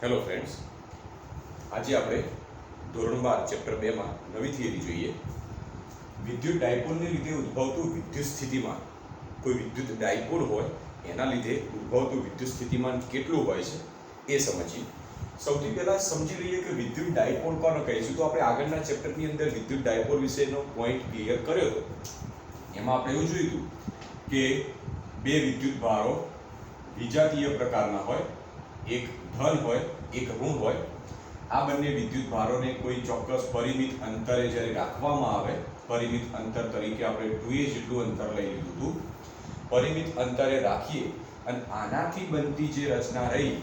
Hello friends, આજે આપણે ધોરણ 12 ચેપ્ટર 2 માં નવી થિયરી જોઈએ. વિદ્યુત ડાયપોલને લીધે ઉદ્ભવતું વિદ્યુત સ્થિતિમાન. કોઈ વિદ્યુત ડાયપોલ હોય એના લીધે ઉદ્ભવતું વિદ્યુત સ્થિતિમાન કેટલું હોય છે એ સમજીએ. સૌથી પહેલા સમજી લઈએ કે વિદ્યુત ડાયપોલ કોને કહીશું. તો આપણે આગળના ચેપ્ટરની અંદર વિદ્યુત ડાયપોલ વિશેનો પોઈન્ટ ક્લિયર કર્યો હતો. એમાં આપણે એવું જોયું હતું કે બે વિદ્યુત ભારો વિજાતીય પ્રકારના હોય, એક ધન હોય એક ઋણ હોય. આ બંને વિદ્યુત ભારોને કોઈ ચોક્કસ પરિમિત અંતરે જ્યારે રાખવામાં આવે, પરિમિત અંતર તરીકે આપણે 2a જેટલું અંતર લઈ લીધું હતું. પરિમિત અંતરે રાખીએ અને આનાથી બનતી જે રચના રહી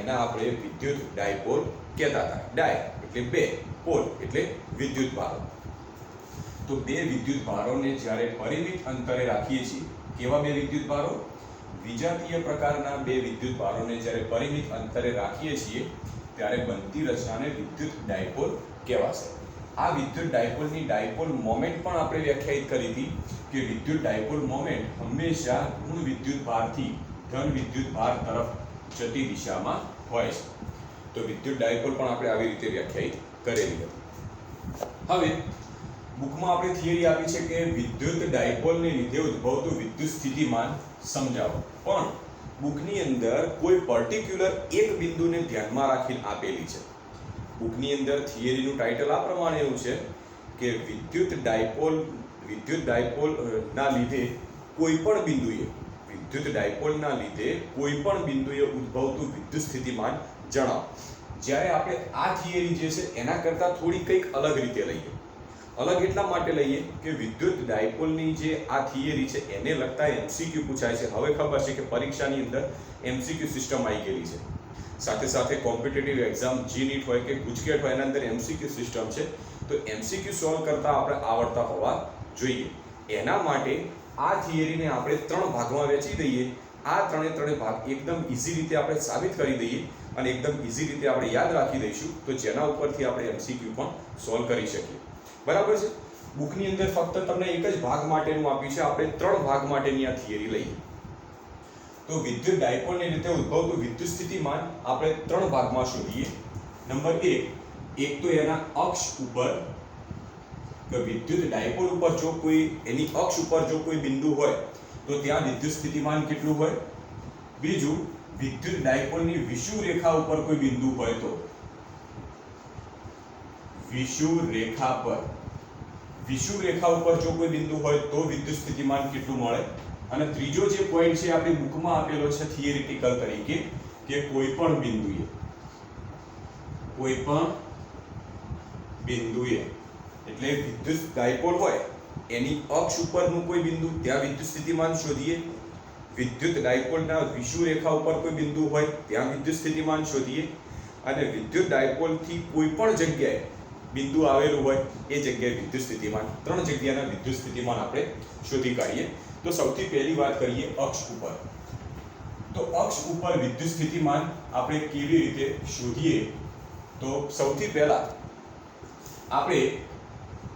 એના આપણે વિદ્યુત ડાયપોલ કહેતા હતા. ડાય એટલે બે, પોલ એટલે વિદ્યુત ભારો. તો બે વિદ્યુત ભારોને જ્યારે પરિમિત અંતરે રાખીએ છીએ, કેવા બે વિદ્યુત ભારો? વિજાતીય પ્રકારના બે વિદ્યુત ભારોને જ્યારે પરિમિત અંતરે રાખીએ છીએ ત્યારે બનતી રચનાને વિદ્યુત ડાયપોલ કહેવાશે. આ વિદ્યુત ડાયપોલની ડાયપોલ મોમેન્ટ પણ આપણે વ્યાખ્યાયિત કરી હતી કે વિદ્યુત ડાયપોલ મોમેન્ટ હંમેશા ઋણ વિદ્યુત ભારથી ધન વિદ્યુત ભાર તરફ જતી દિશામાં હોય છે. તો વિદ્યુત ડાયપોલ પણ આપણે આવી રીતે વ્યાખ્યાયિત કરેલી હતી. હવે બુકમાં આપણે થિયરી આપી છે કે વિદ્યુત ડાયપોલને લીધે ઉદ્ભવતું વિદ્યુત સ્થિતિમાન સમજાવો. પણ બુકની અંદર કોઈ પર્ટિક્યુલર એક બિંદુને ધ્યાનમાં રાખીને આપેલી છે. બુકની અંદર થિયરીનું ટાઇટલ આ પ્રમાણેનું છે કે વિદ્યુત ડાયપોલના લીધે કોઈ પણ બિંદુએ ઉદ્ભવતું વિદ્યુત સ્થિતિમાન જણાવો. જ્યારે આપણે આ થિયરી જે છે એના કરતાં થોડી કંઈક અલગ રીતે લઈએ. અલગ એટલા માટે લઈએ કે વિદ્યુત ડાયપોલની જે આ થિયરી છે એને લગતા એમસીક્યુ પૂછાય છે. હવે ખબર છે કે પરીક્ષાની અંદર એમસીક્યુ સિસ્ટમ આવી ગયેલી છે. સાથે સાથે કોમ્પિટિટિવ એક્ઝામ GNET હોય કે ગુજકેટ હોય એના અંદર એમસીક્યુ સિસ્ટમ છે. તો એમસીક્યુ સોલ્વ કરતા આપણે આવડતા હોવા જોઈએ. એના માટે આ થિયરીને આપણે 3 ભાગમાં વહેંચી દઈએ. આ ત્રણે ભાગ એકદમ ઈઝી રીતે આપણે સાબિત કરી દઈએ અને એકદમ ઈઝી રીતે આપણે યાદ રાખી દઈશું, તો જેના ઉપરથી આપણે એમસીક્યુ પણ સોલ્વ કરી શકીએ. બરાબર છે. બુકની અંદર ફક્ત તમને એક જ ભાગ માટેનું આપ્યું છે. આપણે 3 ભાગ માટેની આ થિયરી લઈએ. તો વિદ્યુત ડાયપોલને લીધે ઉદ્ભવતું વિદ્યુત સ્થિતિમાન આપણે 3 ભાગમાં શોધીએ. નંબર 1, એક તો એના અક્ષ ઉપર, કે વિદ્યુત ડાયપોલ ઉપર જો કોઈ એની અક્ષ ઉપર જો કોઈ બિંદુ હોય તો ત્યાં વિદ્યુત સ્થિતિમાન કેટલું હોય. બીજું, વિદ્યુત ડાયપોલની વિષુવ રેખા ઉપર કોઈ બિંદુ હોય તો વિષુવ રેખા ઉપર જો કોઈ બિંદુ હોય તો વિદ્યુત સ્થિતિમાન કેટલું મળે. અને ત્રીજો જે પોઈન્ટ છે આપણી બુકમાં આપેલો છે થિયરિટિકલ તરીકે કે કોઈ પણ બિંદુએ એટલે વિદ્યુત ડાયપોલ હોય એની અક્ષ ઉપરનું કોઈ બિંદુ, ત્યાં વિદ્યુત સ્થિતિમાન શોધીએ. વિદ્યુત ડાયપોલના વિષુવ રેખા ઉપર કોઈ બિંદુ હોય ત્યાં વિદ્યુત સ્થિતિમાન શોધીએ. અને વિદ્યુત ડાયપોલથી કોઈ પણ જગ્યાએ બિંદુ આવેલું હોય એ જગ્યાએ વિદ્યુત સ્થિતિમાન, 3 જગ્યાના વિદ્યુત સ્થિતિમાન આપણે શોધી કાઢીએ. તો સૌથી પહેલી વાત કરીએ અક્ષ ઉપર. તો અક્ષ ઉપર વિદ્યુત સ્થિતિમાન આપણે કેવી રીતે શોધીએ? તો સૌથી પહેલા આપણે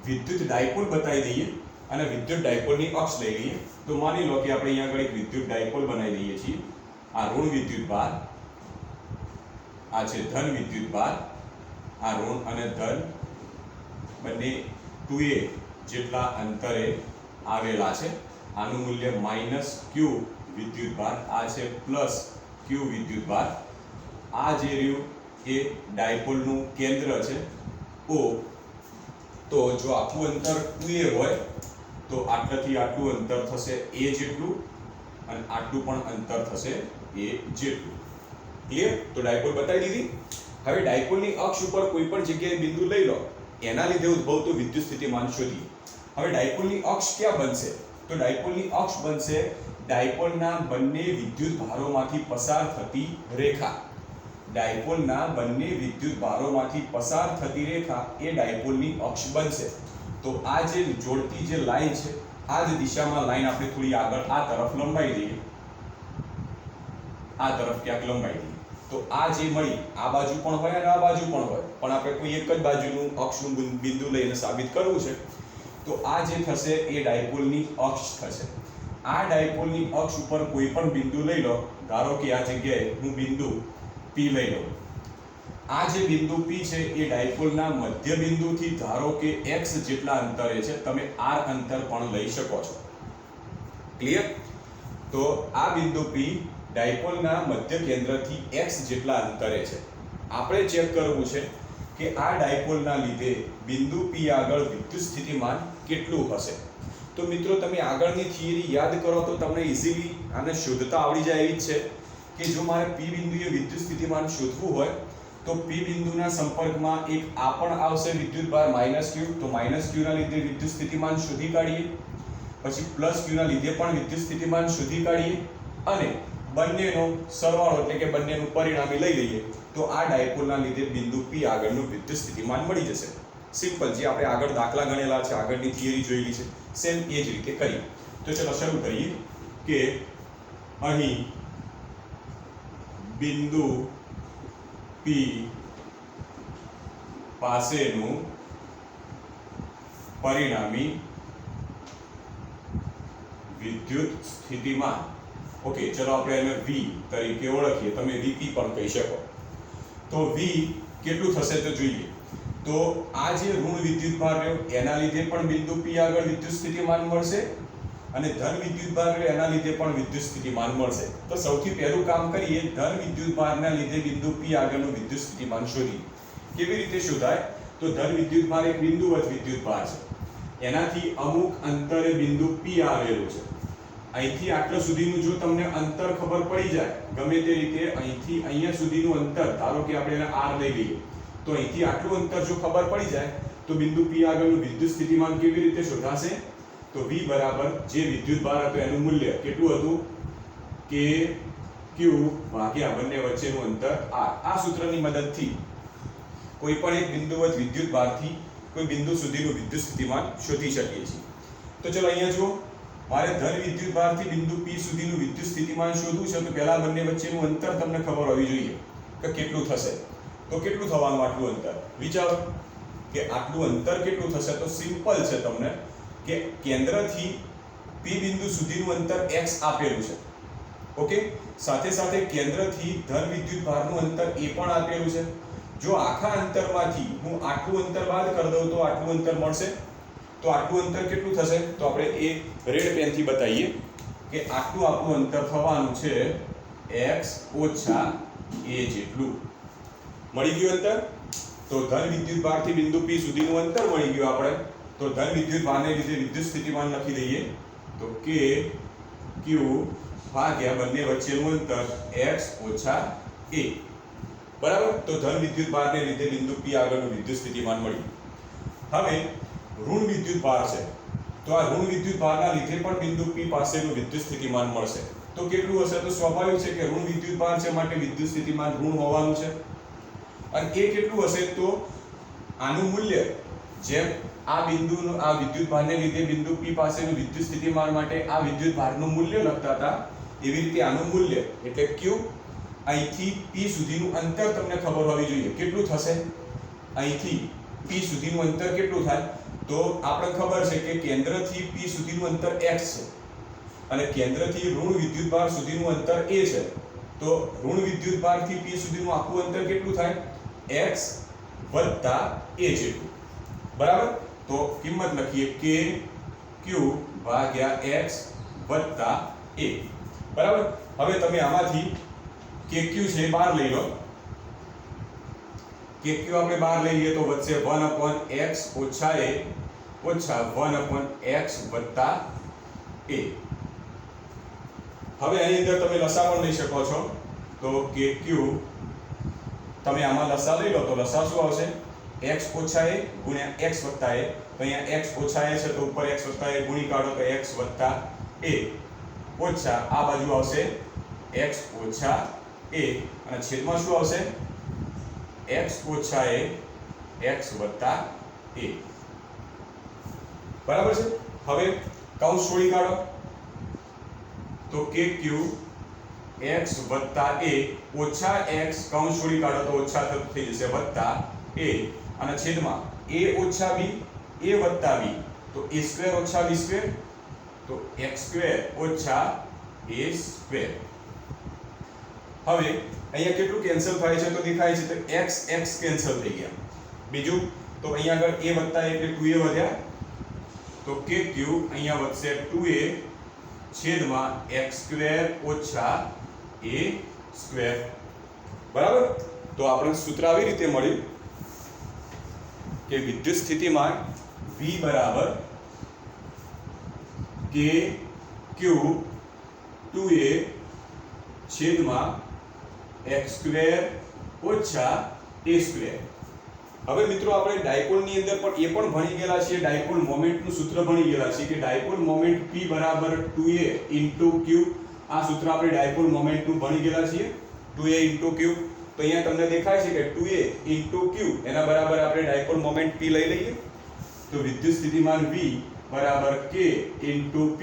વિદ્યુત ડાયપોલ બતાવી દઈએ અને વિદ્યુત ડાયપોલની અક્ષ લઈ લઈએ. તો માની લો કે આપણે અહીંયા આગળ એક વિદ્યુત ડાયપોલ બનાવી દઈએ છીએ. આ ઋણ વિદ્યુત ભાર, આ છે ધન વિદ્યુત ભાર. આ ઋણ અને ધન બંને 2a જેટલા અંતરે આવેલા છે. આનું મૂલ્ય -q વિદ્યુત ભાર, આ છે +q વિદ્યુત ભાર. આ જે રહ્યું એ ડાયપોલનું કેન્દ્ર છે O. તો જો આખું અંતર 2a હોય તો આટલાથી આટલું અંતર થશે a જેટલું અને આટલું પણ અંતર થશે a જેટલું. ક્લિયર? તો ડાયપોલ બતાવી દીધી. હવે ડાયપોલની અક્ષ ઉપર કોઈ પણ જગ્યાએ બિંદુ લઈ લો, એના લીધે ઉદ્ભવતું વિદ્યુત સ્થિતિમાન શોધીએ. હવે ડાયપોલની અક્ષ ક્યાં બનશે? તો ડાયપોલની અક્ષ બનશે ડાયપોલના બંને વિદ્યુત ભારોમાંથી પસાર થતી રેખા. ડાયપોલના બંને વિદ્યુત ભારોમાંથી પસાર થતી રેખા એ ડાયપોલની અક્ષ બનશે. તો આ જે જોડતી જે લાઈન છે, આ જ દિશામાં લાઈન આપણે થોડી આગળ આ તરફ લંબાઈ દઈએ, આ તરફ ક્યાંક લંબાઈ દઈએ. તો આ જે મળી, આ બાજુ પણ હોય અને આ બાજુ પણ હોય, પણ આપણે કોઈ એક જ બાજુનું અક્ષનું બિંદુ લઈને સાબિત કરવું છે. તો આ જે થશે એ ડાયપોલની અક્ષ થશે. આ ડાયપોલની અક્ષ ઉપર કોઈ પણ બિંદુ લઈ લો. ધારો કે આ જગ્યાએ હું બિંદુ P લઈ લઉં. આ જે બિંદુ P છે એ ડાયપોલના મધ્ય બિંદુથી ધારો કે x જેટલા અંતરે છે, તમે r અંતર પણ લઈ શકો છો. ક્લિયર? તો આ બિંદુ P ડાયપોલના મધ્ય કેન્દ્રથી x જેટલા અંતરે છે. આપણે ચેક કરવું છે કે આ ડાયપોલના લીધે બિંદુ P આગળ વિદ્યુત સ્થિતિમાન કેટલું હશે. તો મિત્રો તમે આગળની થિયરી યાદ કરો તો તમને ઈઝીલી આને શોધતા આવડી જાય એવી જ છે કે જો મારે P બિંદુએ વિદ્યુત સ્થિતિમાન શોધવું હોય તો P બિંદુના સંપર્કમાં એક આ પણ આવશે વિદ્યુતભાર -q, તો -q ના લીધે વિદ્યુત સ્થિતિમાન શોધી કાઢીએ. પછી +q ના લીધે પણ વિદ્યુત સ્થિતિમાન શોધી કાઢીએ અને બંનેનો સરવાળો એટલે કે બંનેનું પરિણામી લઈ લઈએ તો આ ડાયપોલના લીધે બિંદુ P આગળનું વિદ્યુત સ્થિતિમાન મળી જશે. સિમ્પલ, જે આપણે આગળ દાખલા ગણેલા છે, આગળની થિયરી જોયેલી છે, સેમ એ જ રીતે કરીએ. તો ચલો શરૂ કરીએ કે અહીં બિંદુ P પાસેનું પરિણામી વિદ્યુત સ્થિતિમાન. ઓકે, ચલો આપણે એને V તરીકે ઓળખીએ. તમે Vp પણ કહી શકો. તો V કેટલું થશે તો જોઈએ. તો આ જે ઋણ વિદ્યુતભાર રહ્યો એના લીધે પણ બિંદુ P આગળ વિદ્યુત સ્થિતિમાન મળશે અને ધન વિદ્યુતભાર રહ્યો એના લીધે પણ વિદ્યુત સ્થિતિમાન મળશે. તો સૌથી પહેલું કામ કરીએ, ધન વિદ્યુતભારના લીધે બિંદુ P આગળનું વિદ્યુત સ્થિતિમાન શોધીએ. કેવી રીતે શોધાય? તો ધન વિદ્યુતભાર એક બિંદુવત વિદ્યુતભાર છે, એનાથી અમુક અંતરે બિંદુ P આવેલું છે. અહીંથી આટલા સુધીનું જો તમને અંતર ખબર પડી જાય ગમે તે રીતે, અહીંથી અહીંયા સુધીનું અંતર ધારો કે આપણે એને r લઈ લઈએ, તો અહીંથી આટલું અંતર જો ખબર પડી જાય તો બિંદુ P આગળનું વિદ્યુત સ્થિતિમાન કેવી રીતે શોધાશે? તો V બરાબર જે વિદ્યુતભાર હતો એનું મૂલ્ય કેટલું હતું કે Q ભાગ્યા બંને વચ્ચેનું અંતર r. આ સૂત્રની મદદથી કોઈ પણ એક બિંદુવત વિદ્યુતભારથી કોઈ બિંદુ સુધીનું વિદ્યુત સ્થિતિમાન શોધી શકીએ છીએ. તો ચલો અહીંયા જુઓ, મારે ધન વિદ્યુતભારથી બિંદુ P સુધીનું વિદ્યુત સ્થિતિમાન શોધવું છે. તો પહેલા બંને વચ્ચેનું અંતર તમને ખબર હોવી જોઈએ કે કેટલું થશે. તો કેટલું થવાનું આટલું અંતર? વિચારો કે આટલું અંતર કેટલું થશે. તો સિમ્પલ છે તમને કે કેન્દ્રથી P બિંદુ સુધીનું અંતર x આપેલું છે. ઓકે, સાથે સાથે કેન્દ્રથી ધન વિદ્યુતભારનું અંતર એ પણ આપેલું છે. જો આખા અંતરમાંથી હું આટલું અંતર બાદ કરી દઉં તો આટલું અંતર મળશે. તો આટલું અંતર કેટલું થશે? તો આપણે એ રેડ પેનથી બતાવીએ કે આટલું આપણું અંતર થવાનું છે x ઓછા a જેટલું. મળી ગયું અંતર. તો ધન વિદ્યુતભારથી બિંદુ P સુધીનું અંતર મળી ગયું આપણે. તો ધન વિદ્યુતભારને લીધે વિદ્યુત સ્થિતિમાન લખી દઈએ તો k q ભાગ્યા બંને વચ્ચેનું અંતર x ઓછા a. બરાબર? તો ધન વિદ્યુતભારને લીધે બિંદુ P આગળનું વિદ્યુત સ્થિતિમાન મળ્યું. હવે ઋણ વિદ્યુતભાર છે, તો આ ઋણ વિદ્યુતભારના લીધે પણ બિંદુ P પાસેનું વિદ્યુત સ્થિતિમાન મળશે. તો કેટલું હશે? તો સ્વાભાવિક છે કે ઋણ વિદ્યુતભાર છે માટે વિદ્યુત સ્થિતિમાન ઋણ હોવાનું છે. અને એ કેટલું હશે? તો આનું મૂલ્ય જેમ આ બિંદુનું આ વિદ્યુતભારને લીધે બિંદુ P પાસેનું વિદ્યુત સ્થિતિમાન માટે આ વિદ્યુતભારનું મૂલ્ય લખતા હતા, એવી રીતે આનું મૂલ્ય એટલે Q, અહીંથી P સુધીનું અંતર તમને ખબર હોવી જોઈએ કેટલું થશે. અહીંથી P સુધીનું અંતર કેટલું થાય? તો આપણે ખબર છે કે કેન્દ્રથી P સુધીનું અંતર x છે અને કેન્દ્રથી ઋણ વિદ્યુતભાર સુધીનું અંતર a છે. તો ઋણ વિદ્યુતભારથી P સુધીનું આખું અંતર કેટલું થાય? x વત્તા a જેટલું. બરાબર? તો કિંમત લખીએ k q ભાગ્યા x વત્તા a. બરાબર? હવે તમે આમાંથી k q છે બહાર લઈ લો. k q આપણે બહાર લઈ લઈએ તો વધશે 1/x ઓછા a ઓછા 1/x વત્તા a. હવે અહીં અંદર તમે લસા પણ લઈ શકો છો. તો k q તમે આમાં લસા લઈ લો તો લસા શું આવશે? x ઓછા a ગુણ્યા x વત્તા a. તો અહીંયા x ઓછા a છે તો ઉપર x વત્તા a ગુણી કાઢો તો x વત્તા a ઓછા આ બાજુ આવશે x ઓછા a અને છેદમાં શું આવશે? x ઓછા a x વત્તા a. બરાબર છે? હવે કૌંસ છોડી કાઢો તો k q x વત્તા a ઓછા x કૌંસ છોડી કાઢો તો ઓછા થઈ જશે વત્તા a અને છેદમાં a ઓછા b a વત્તા b તો a સ્ક્વેર ઓછા b સ્ક્વેર તો x સ્ક્વેર ઓછા a સ્ક્વેર. હવે અહીંયા કેટલું કેન્સલ થાય છે તો દેખાય છે, તો x x કેન્સલ થઈ ગયા. બીજું તો અહીંયા આગળ a વત્તા એટલે 2a વધ્યા, તો kq અહીંયા વધશે 2a છેદમાં x સ્ક્વેર ઓછા a સ્ક્વેર. બરાબર. તો આપણને સૂત્ર આવી રીતે મળ્યું કે વિદ્યુત સ્થિતિમાન V બરાબર k q 2a છેદમાં x સ્ક્વેર ઓછા a સ્ક્વેર. હવે મિત્રો આપણે ડાયપોલની અંદર પણ એ પણ ભણી ગયેલા છીએ, ડાયપોલ મોમેન્ટનું સૂત્ર ભણી ગયેલા છીએ કે ડાયપોલ મોમેન્ટ P બરાબર 2a q. આ સૂત્ર આપણે ડાયપોલ મોમેન્ટનું ભણી ગયેલા છીએ, 2a q. તો અહીંયા તમને દેખાય છે કે 2a q એના બરાબર આપણે ડાયપોલ મોમેન્ટ P લઈ લઈએ, તો વિદ્યુત સ્થિતિમાન V બરાબર k p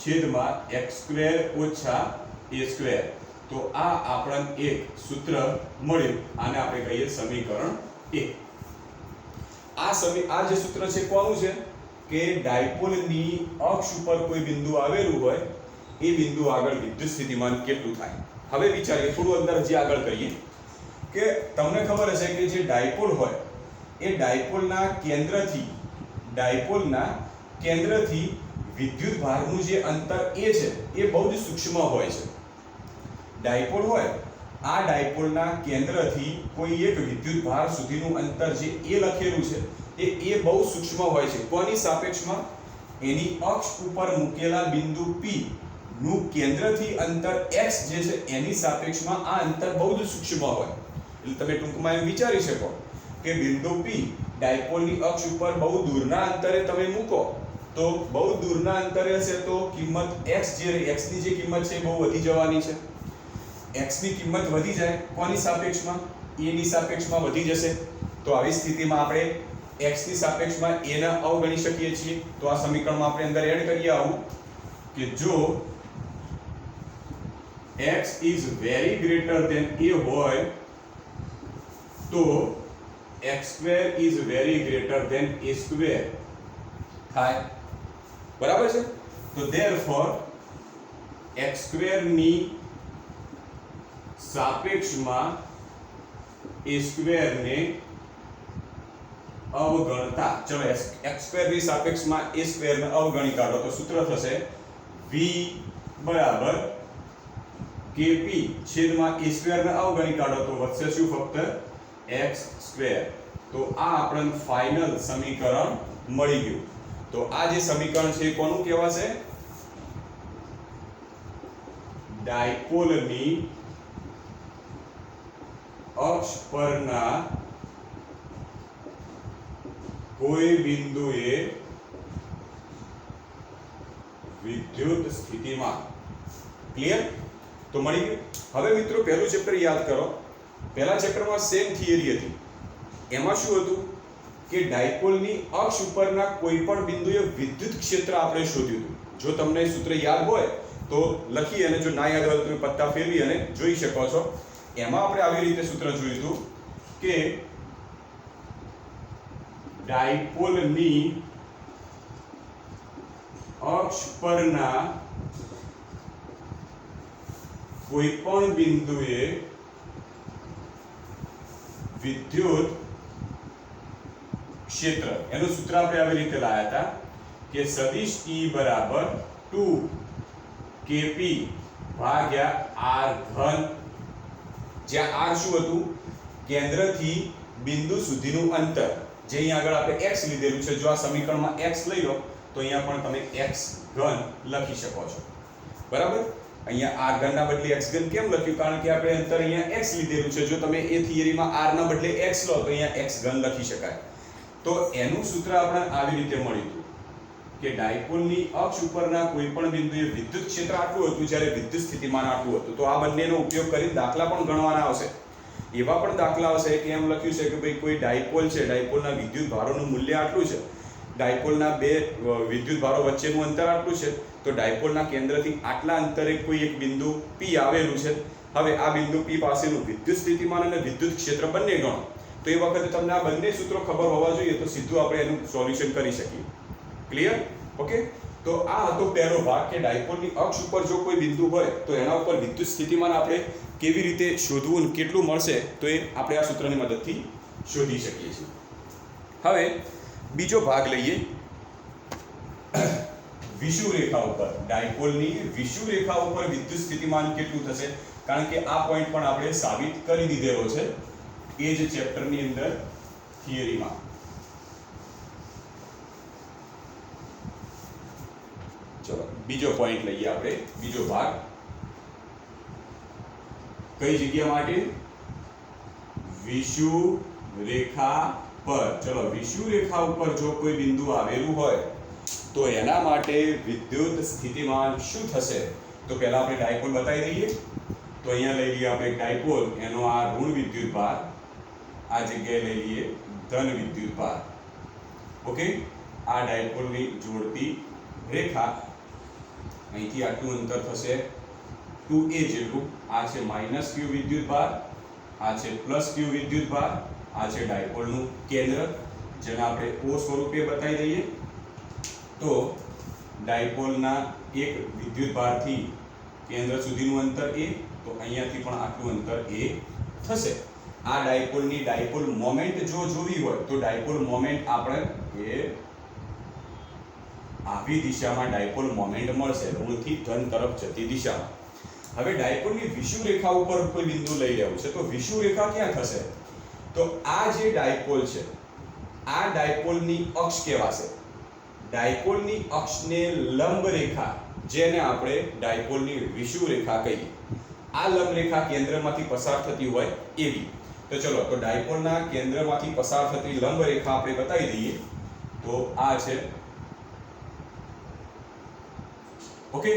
છેદમાં x સ્ક્વેર ઓછા a સ્ક્વેર. તો આ આપણને એક સૂત્ર મળ્યું, આને આપણે કહીએ સમીકરણ 1. આ જે સૂત્ર છે કોનું છે કે ડાયપોલની અક્ષ ઉપર કોઈ બિંદુ આવેલું હોય એ બિંદુ આગળ વિદ્યુત સ્થિતિમાન કેટલું થાય. હવે વિચારીએ, થોડું અંદર હજી આગળ કરીએ કે તમને ખબર હશે કે જે ડાયપોલ હોય એ ડાયપોલના કેન્દ્રથી વિદ્યુત ભારનું જે અંતર એ છે એ બહુ જ સૂક્ષ્મ હોય છે. ડાયપોલ હોય, આ ડાયપોલના કેન્દ્રથી કોઈ એક વિદ્યુત ભાર સુધીનું અંતર જે એ લખેલું છે એ બહુ સૂક્ષ્મ હોય છે. કોની સાપેક્ષમાં? એની અક્ષ ઉપર મૂકેલા બિંદુ P નું કેન્દ્રથી અંતર x જે છે એની સાપેક્ષમાં આ અંતર બહુ જ સૂક્ષ્મ હોય. એટલે તમે ટૂંકમાં એમ વિચારી શકો કે બિંદુ P ડાયપોલની અક્ષ ઉપર બહુ દૂરના અંતરે તમે મૂકો તો બહુ દૂરના અંતરે હશે તો કિંમત x ની જે કિંમત છે એ બહુ વધી જવાની છે. x ની કિંમત વધી જાય, કોની સાપેક્ષમાં? a ની સાપેક્ષમાં વધી જશે. તો આવી સ્થિતિમાં આપણે x ની સાપેક્ષમાં a ને અવગણી શકીએ છીએ. તો આ સમીકરણમાં આપણે અંદર એડ કરીએ આવું કે જો x is very greater than a હોય તો x square is very greater than a square થાય. બરાબર છે. તો therefore x square ની સાપેક્ષમાં a square ને અવગણતા, ચલો x square ની સાપેક્ષમાં a square ને અવગણી કાઢો તો સૂત્ર થશે v બરાબર kp છેદમાં a square ને અવગણી કાઢો તો વધશે શું? ફક્ત x square. તો આ આપણને ફાઇનલ સમીકરણ મળી ગયું. તો આ જે સમીકરણ છે કોનું કહેવાશે? ડાયપોલની અક્ષ પરના કોઈ બિંદુએ વિદ્યુત સ્થિતિમાન. ક્લિયર? તો મળી ગયું. હવે મિત્રો પહેલું ચેપ્ટર યાદ કરો. પહેલા ચેપ્ટરમાં સેમ થિયરી હતી. એમાં શું હતું કે ડાયપોલની અક્ષ ઉપરના કોઈ પણ બિંદુએ વિદ્યુત ક્ષેત્ર આપણે શોધ્યું હતું. જો તમને સૂત્ર યાદ હોય તો લખી, અને જો ના યાદ હોય તો તમે પત્તા ફેરવી અને જોઈ શકો છો. એમાં આપણે આવી રીતે સૂત્ર જોયું હતું કે ડાયપોલની અક્ષ પરના કોઈ પણ બિંદુએ વિદ્યુત ક્ષેત્ર, એનું સૂત્ર આપણે આવી રીતે લાયા હતા કે સદિશ E બરાબર 2kp ભાગ્યા r ઘન, જ્યાં r શું હતું? કેન્દ્રથી બિંદુ સુધીનું અંતર. જે અહીંયા આગળ આપણે x લીધેલું છે, જો આ સમીકરણમાં x લઈ લો તો અહીંયા પણ તમે x ઘન લખી શકો છો. બરાબર. અહીંયા r ઘનના બદલે x ઘન કેમ લખ્યું? કારણ કે આપણે અંતર અહીંયા x લીધેલું છે. જો તમે એ થિયરીમાં r ના બદલે x લો તો અહીંયા x ઘન લખી શકાય. તો એનું સૂત્ર આપણે આવી રીતે મળ્યું હતું કે ડાયપોલની અક્ષ ઉપરના કોઈ પણ બિંદુએ વિદ્યુત ક્ષેત્ર આટલું હતું જ્યારે વિદ્યુત સ્થિતિમાન આટલું હતું. તો આ બંનેનો ઉપયોગ કરીને દાખલા પણ ગણવાના આવશે. એવા પણ દાખલા આવશે કે એમ લખ્યું છે કે ભાઈ કોઈ ડાયપોલ છે, ડાયપોલના વિદ્યુત ભારોનું મૂલ્ય આટલું છે, ડાયપોલના બે વિદ્યુત ભારો વચ્ચેનું અંતર આટલું છે, તો ડાયપોલના કેન્દ્રથી આટલા અંતરે કોઈ એક બિંદુ P આવેલું છે. હવે આ બિંદુ P પાસેનું વિદ્યુત સ્થિતિમાન અને વિદ્યુત ક્ષેત્ર બંને ગણો. તો એ વખતે તમને આ બંને સૂત્રો ખબર હોવા જોઈએ, તો સીધું આપણે એનું સોલ્યુશન કરી શકીએ. ક્લિયર? ઓકે. તો આ હતો પહેલો ભાગ કે ડાયપોલની અક્ષ ઉપર જો કોઈ બિંદુ હોય તો એના ઉપર વિદ્યુત સ્થિતિમાન આપણે કેવી રીતે શોધવું અને કેટલું મળશે તો એ આપણે આ સૂત્રની મદદથી શોધી શકીએ છીએ. હવે બીજો ભાગ લઈએ વિષુવરેખા ઉપર. ડાયપોલની વિષુવરેખા ઉપર વિદ્યુત સ્થિતિમાન કેટલું થશે, કારણ કે આ પોઈન્ટ પણ આપણે સાબિત કરી દીધેલો છે એ જ ચેપ્ટરની અંદર થિયરીમાં. ચલો બીજો પોઈન્ટ લઈએ આપણે, બીજો ભાગ કઈ જગ્યા માટે? વિષુવરેખા પર. ચલો વિષુવરેખા ઉપર જો કોઈ બિંદુ આવેલું હોય તો એના માટે વિદ્યુત સ્થિતિમાન શું થશે? તો પહેલા આપણે ડાયપોલ બતાવી દઈએ. તો અહીંયા લઈ લઈએ આપણે ડાયપોલ, એનો આ ઋણ વિદ્યુત ભાર, આ જગ્યાએ લઈ લઈએ ધન વિદ્યુત ભાર. ઓકે, આ ડાયપોલની જોડતી રેખા, અહીંથી આટલું અંતર થશે 2a જેટલું. આ છે -q વિદ્યુત ભાર, આ છે +q વિદ્યુત ભાર, આ છે ડાયપોલનું કેન્દ્ર જેને આપણે O સ્વરૂપે બતાવી દઈએ. તો ડાયપોલના એક વિદ્યુત ભારથી કેન્દ્ર સુધીનું અંતર a, તો અહીંયાથી પણ આટલું અંતર a થશે. આ ડાયપોલની ડાયપોલ મોમેન્ટ જો જોવી હોય તો ડાયપોલ મોમેન્ટ આપણે એ આવી દિશામાં ડાયપોલ મોમેન્ટ મળશે, ઋણથી ધન તરફ જતી દિશામાં. હવે ડાયપોલની વિષુવરેખા ઉપર કોઈ બિંદુ લઈ લેવું છે તો વિષુવરેખા ક્યાં થશે? તો આ જે ડાયપોલ છે આ ડાયપોલની અક્ષ કહેવાશે. ડાયપોલની અક્ષને લંબ રેખા, જેને આપણે ડાયપોલની વિષુવરેખા કહીએ, આ લંબ રેખા કેન્દ્રમાંથી પસાર થતી હોય એવી. તો ચલો, તો ડાયપોલના કેન્દ્રમાંથી પસાર થતી લંબ રેખા આપણે બતાવી દઈએ. તો આ છે, ઓકે,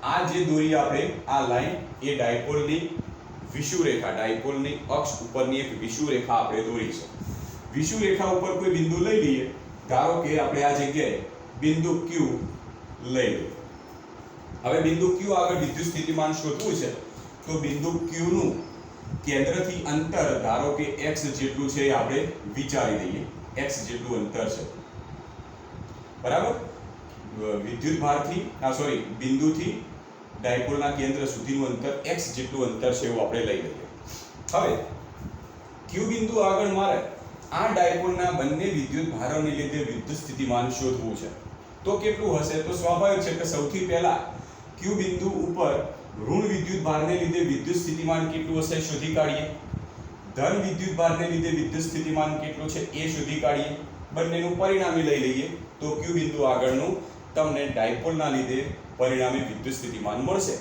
આ જે દોરી આપણે આ લાઈન એ ડાયપોલની વિષુવરેખા, ડાયપોલની અક્ષ ઉપરની એક વિષુવરેખા આપણે દોરી છે. વિષુવરેખા ઉપર કોઈ બિંદુ લઈ લઈએ. ધારો કે આપણે આ જગ્યાએ બિંદુ Q લઈ લઈએ. હવે બિંદુ Q આગળ વિદ્યુત સ્થિતિમાન શોધવું છે તો બિંદુ Q નું કેન્દ્રથી અંતર ધારો કે x જેટલું છે એ આપણે વિચારી દઈએ. x જેટલું અંતર છે, બરાબર. વિદ્યુત ભારથી બિંદુથી ડાયપોલના કેન્દ્ર સુધીનું અંતર x જેટલું અંતર છે એવું આપણે લઈ લઈએ. હવે Q બિંદુ આગળ મારે આ ડાયપોલના બંને વિદ્યુત ભારોને લીધે વિદ્યુત સ્થિતિમાન શોધવું છે. તો કેટલું હશે? તો સ્વાભાવિક છે કે સૌથી પહેલા Q બિંદુ ઉપર ઋણ વિદ્યુત ભારને લીધે વિદ્યુત સ્થિતિમાન કેટલું હશે શોધી કાઢીએ. ધન વિદ્યુત ભારને લીધે વિદ્યુત સ્થિતિમાન કેટલું છે એ શોધી કાઢીએ. બંનેનું પરિણામી લઈ લઈએ તો Q બિંદુ આગળનું તમને ડાયપોલના લીધે પરિણામી વિદ્યુત સ્થિતિમાન મળશે.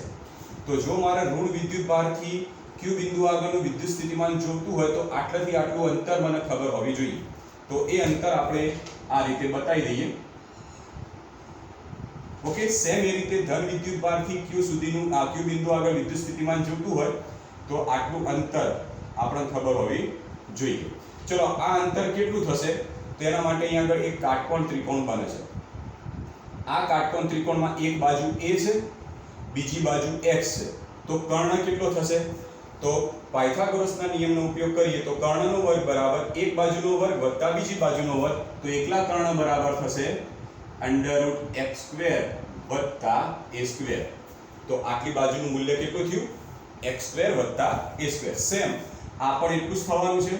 તો જો મારે ઋણ વિદ્યુત ભારથી Q બિંદુ આગળનું વિદ્યુત સ્થિતિમાન જોઈતું હોય તો આટલાથી આટલું અંતર મને ખબર હોવી જોઈએ. તો એ અંતર આપણે આ રીતે બતાવી દઈએ. ઓકે, સેમ એ રીતે ધન વિદ્યુત ભારથી Q સુધીનું આ Q બિંદુ આગળ વિદ્યુત સ્થિતિમાન જોઈતું હોય તો આટલું અંતર આપણને ખબર હોવી જોઈએ. ચલો, આ અંતર કેટલું થશે? તો એના માટે અહીં આગળ એક કાટકોણ ત્રિકોણ બને છે. આ કાટકોણ ત્રિકોણમાં એક બાજુ a છે, બીજી બાજુ x છે. તો કર્ણ કેટલો થશે? તો પાયથાગોરસના નિયમનો ઉપયોગ કરીએ તો કર્ણનો વર્ગ બરાબર એક બાજુનો વર્ગ વત્તા બીજી બાજુનો વર્ગ. તો એકલા કર્ણ બરાબર થશે √x² વત્તા a². તો આટલી બાજુનું મૂલ્ય કેટલું થયું? x² વત્તા a². સેમ આ પણ એટલું જ થવાનું છે,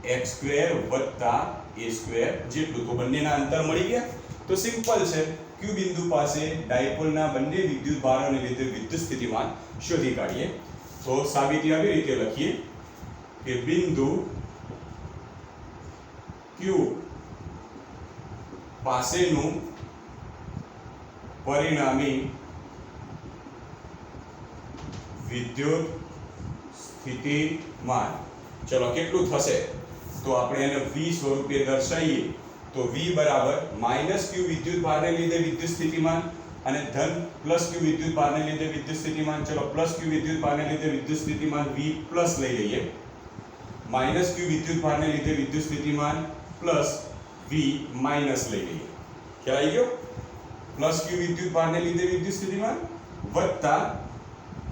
√x² વત્તા a² જેટલું. તો બંનેના અંતર મળી ગયા. તો સિમ્પલ છે, Q બિંદુ પાસે ડાયપોલના બંને વિદ્યુત ભારોને લીધે વિદ્યુત સ્થિતિમાન શોધી કાઢીએ. તો સાબિતી આવી રીતે લખીએ કે બિંદુ Q પાસેનું પરિણામી વિદ્યુત સ્થિતિમાન, ચલો કેટલું થશે? તો આપણે એને V સ્વરૂપે દર્શાવીએ. તો V બરાબર -Q વિદ્યુત ભારને લીધે વિદ્યુત સ્થિતિમાન અને ધન +Q વિદ્યુત ભારને લીધે વિદ્યુત સ્થિતિમાન. ચલો, +Q વિદ્યુત ભારને લીધે વિદ્યુત સ્થિતિમાન V પ્લસ લઈ લઈએ, -Q વિદ્યુત ભારને લીધે વિદ્યુત સ્થિતિમાન પ્લસ V માઇનસ લઈ લઈએ. ખ્યાલ આવી ગયો? +Q વિદ્યુત ભારને લીધે વિદ્યુત સ્થિતિમાન વત્તા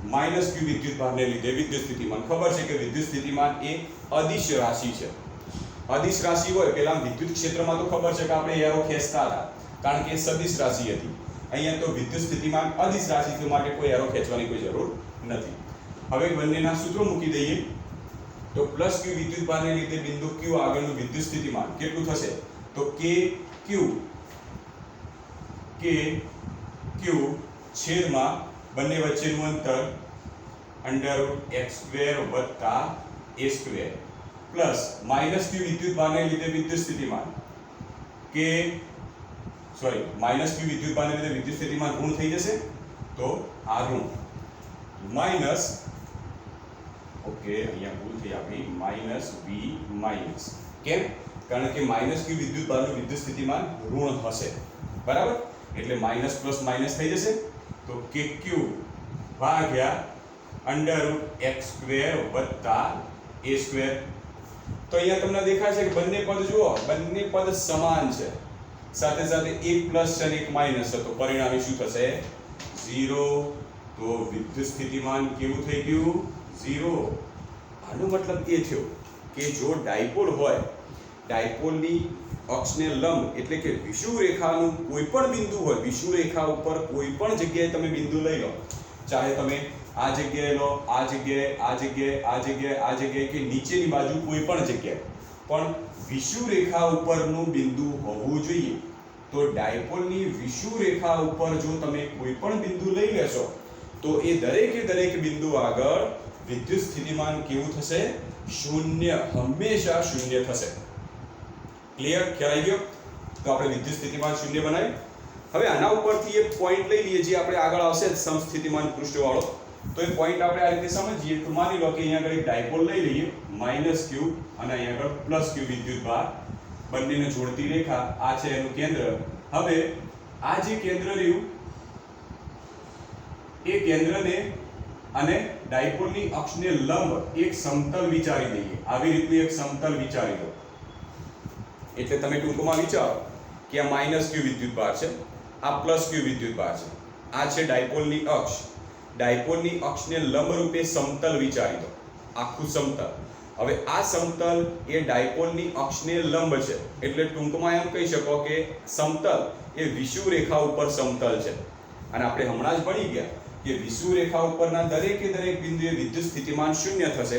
-Q વિદ્યુત ભારને લીધે વિદ્યુત સ્થિતિમાન. ખબર છે કે વિદ્યુત સ્થિતિમાન એ અદિશ રાશિ છે. અદિશ રાશિ હોય, પેલા વિદ્યુત ક્ષેત્રમાં તો ખબર છે કે આપણે એરો ખેંચતા હતા કારણ કે એ સદિશ રાશિ હતી. અહીંયા તો વિદ્યુત સ્થિતિમાન અદિશ રાશિ છે માટે કોઈ એરો ખેંચવાની કોઈ જરૂર નથી. હવે બંનેના સૂત્રો મૂકી દઈએ તો પ્લસ q વિદ્યુત ભારને લીધે બિંદુ q આગળનું વિદ્યુત સ્થિતિમાન કેટલું થશે? તો k q છેદમાં બંને વચ્ચેનું અંતર √x² વત્તા a² પ્લસ માઈનસ q વિદ્યુત ભારને લીધે વિદ્યુત સ્થિતિમાન માઈનસ q વિદ્યુત ભારને લીધે વિદ્યુત સ્થિતિમાન ઋણ થઈ જશે તો આ ઋણ માઈનસ અહીંયા ભૂલ થઈ આપણી માઈનસ v માઈનસ. કેમ? કારણ કે માઈનસ q વિદ્યુત ભારનું વિદ્યુત સ્થિતિમાન ઋણ હશે, બરાબર? એટલે માઈનસ પ્લસ માઈનસ થઈ જશે તો kq ભાગ્યા √x² વત્તા a². તો અહીંયા તમને દેખાય છે કે બંને પદ જુઓ, બંને પદ સમાન છે, સાથે સાથે એક પ્લસ છે અને એક માઈનસ છે, તો પરિણામે શું થશે? 0. તો વિદ્યુત સ્થિતિમાન કેવું થઈ ગયું? 0. આનો મતલબ એ થયો કે જો ડાયપોલ હોય, ડાયપોલની અક્ષને લંબ એટલે કે વિષુવ રેખાનું કોઈ પણ બિંદુ હોય, વિષુવ રેખા ઉપર કોઈ પણ જગ્યાએ તમે બિંદુ લઈ લો, ચાહે તમે આ જગ્યાએ લો, આ જગ્યાએ, આ જગ્યાએ, આ જગ્યાએ, આ જગ્યાએ કે નીચેની બાજુ કોઈ પણ જગ્યાએ, પણ વિષુવ રેખા ઉપરનું બિંદુ હોવું જોઈએ. તો ડાયપોલની વિષુવ રેખા ઉપર જો તમે કોઈ પણ બિંદુ લઈ લેશો તો એ દરેકે દરેક બિંદુ આગળ વિદ્યુત સ્થિતિમાન કેવું થશે? શૂન્ય, હંમેશા શૂન્ય થશે. ક્લિયર? ખ્યાલ આવી ગયો? તો આપણે વિદ્યુત સ્થિતિમાન શૂન્ય બનાવી. હવે આના ઉપરથી એક પોઈન્ટ લઈ લઈએ જે આપણે આગળ આવશે સમસ્થિતિમાન પૃષ્ઠવાળો. તો એ પોઈન્ટ આપણે આ રીતે સમજીએ તો માની લો કે અહીંયા આગળ એક ડાયપોલ લઈ લઈએ -q અને અહીંયા આગળ +q વિદ્યુત ભાર, બંનેને જોડતી રેખા, આ છે એનું કેન્દ્ર. હવે આ જે કેન્દ્ર રહ્યું એ કેન્દ્રને અને ડાયપોલની અક્ષને લંબ એક સમતલ વિચારી દઈએ. આવી રીતનું એક સમતલ વિચારી દો. એટલે તમે ટૂંકમાં વિચારો કે આ -q વિદ્યુત ભાર છે, આ +q વિદ્યુત ભાર છે, આ છે ડાયપોલની અક્ષ. ડાયપોલની અક્ષને લંબ રૂપે સમતલ વિચારી દો, આખું સમતલ. હવે આ સમતલ એ ડાયપોલની અક્ષને લંબ છે, એટલે ટૂંકમાં એમ કહી શકો કે સમતલ એ વિષુવ રેખા ઉપર સમતલ છે. અને આપણે હમણાં જ ભણી ગયા કે વિષુવ રેખા ઉપરના દરેકે દરેક બિંદુએ વિદ્યુત સ્થિતિમાન શૂન્ય થશે.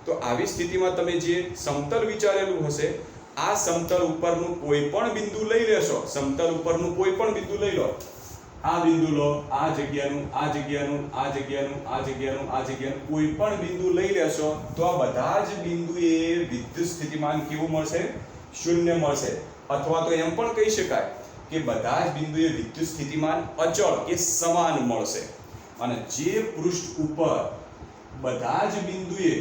તો આવી સ્થિતિમાં તમે જે સમતલ વિચારેલું હશે, આ સમતલ ઉપરનું કોઈ પણ બિંદુ લઈ લેશો, સમતલ ઉપરનું કોઈ પણ બિંદુ લઈ લો, આ બિંદુ લો, આ જગ્યાનું, આ જગ્યાનું, આ જગ્યાનું, આ જગ્યાનું, આ જગ્યાનું કોઈ પણ બિંદુ લઈ લેશો તો આ બધા જ બિંદુએ વિદ્યુત સ્થિતિમાન કેવું મળશે? શૂન્ય મળશે. અથવા તો એમ પણ કહી શકાય કે બધા જ બિંદુએ વિદ્યુત સ્થિતિમાન અચળ કે સમાન મળશે. અને જે પૃષ્ઠ ઉપર બધા જ બિંદુએ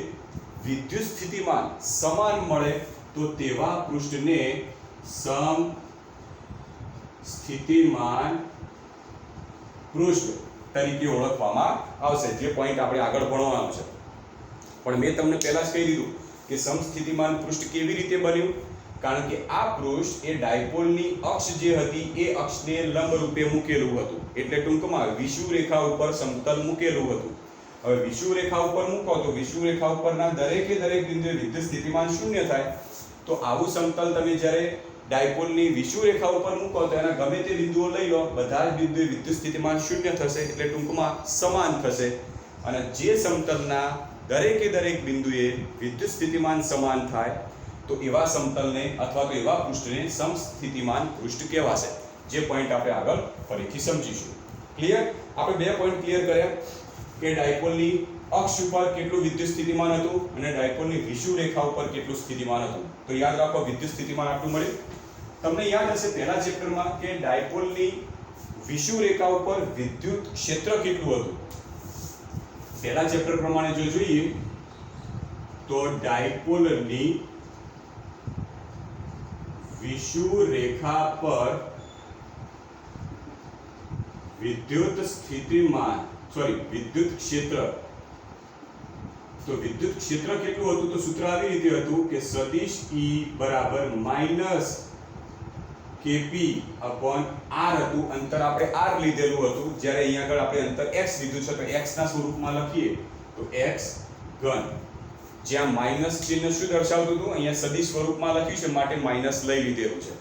વિદ્યુત સ્થિતિમાન સમાન મળે તો તેવા પૃષ્ઠને સમસ્થિતિમાન પૃષ્ઠ તરીકે ઓળખવામાં આવશે. જે પોઈન્ટ આપણે આગળ ભણવાનું છે, પણ મેં તમને પહેલા જ કહી દીધું કે સમસ્થિતિમાન પૃષ્ઠ કેવી રીતે બન્યું? કારણ કે આ પૃષ્ઠ એ ડાયપોલની અક્ષ જે હતી એ અક્ષને લંબ રૂપે મૂકેલું હતું, એટલે ટૂંકમાં વિષુવ રેખા ઉપર સમતલ મૂકેલું હતું. હવે વિષુવ રેખા ઉપર મૂકો તો વિષુવ રેખા ઉપરના દરેકે દરેક બિંદુએ વિદ્યુત સ્થિતિમાન શૂન્ય થાય. તો આવું સમતલ તમે જ્યારે ડાયપોલની વિષુવ રેખા ઉપર મૂકો તો એના ગમે તે બિંદુઓ લઈ લો, બધા જ બિંદુએ વિદ્યુત સ્થિતિમાન શૂન્ય થશે, એટલે ટૂંકમાં સમાન થશે. અને જે સમતલના દરેકે દરેક બિંદુએ વિદ્યુત સ્થિતિમાન સમાન થાય તો એવા સમતલને અથવા તો એવા પૃષ્ઠને સમસ્થિતિમાન પૃષ્ઠ કહેવાશે. જે પોઈન્ટ આપણે આગળ ફરીથી સમજીશું. ક્લિયર? આપણે બે પોઈન્ટ ક્લિયર કર્યા કે ડાયપોલની અક્ષ ઉપર કેટલું વિદ્યુત સ્થિતિમાન હતું અને ડાયપોલની વિષુવ રેખા ઉપર કેટલું સ્થિતિમાન હતું. તો યાદ રાખો, વિદ્યુત સ્થિતિમાન આટલું મળ્યું. તમને યાદ હશે પહેલા ચેપ્ટરમાં કે ડાયપોલની વિષુવ રેખા ઉપર વિદ્યુત ક્ષેત્ર કેટલું હતું. પહેલા ચેપ્ટર પ્રમાણે જો જોઈએ તો ડાયપોલની વિષુવ રેખા પર વિદ્યુત ક્ષેત્ર, તો વિદ્યુત ક્ષેત્ર કેટલું હતું? તો સૂત્ર આવી રીતે હતું કે સદિશ E બરાબર -kp upon r હતું. અંતર આપણે r લીધેલું હતું, જ્યારે અહીંયા આગળ આપણે અંતર x લીધું છે તો x ના સ્વરૂપમાં લખીએ તો x ઘન જ્યાં માઈનસ ચિહ્ન શું દર્શાવતું હતું, અહીંયા સદિશ સ્વરૂપમાં લખ્યું છે માટે માઈનસ લઈ લીધેલું છે.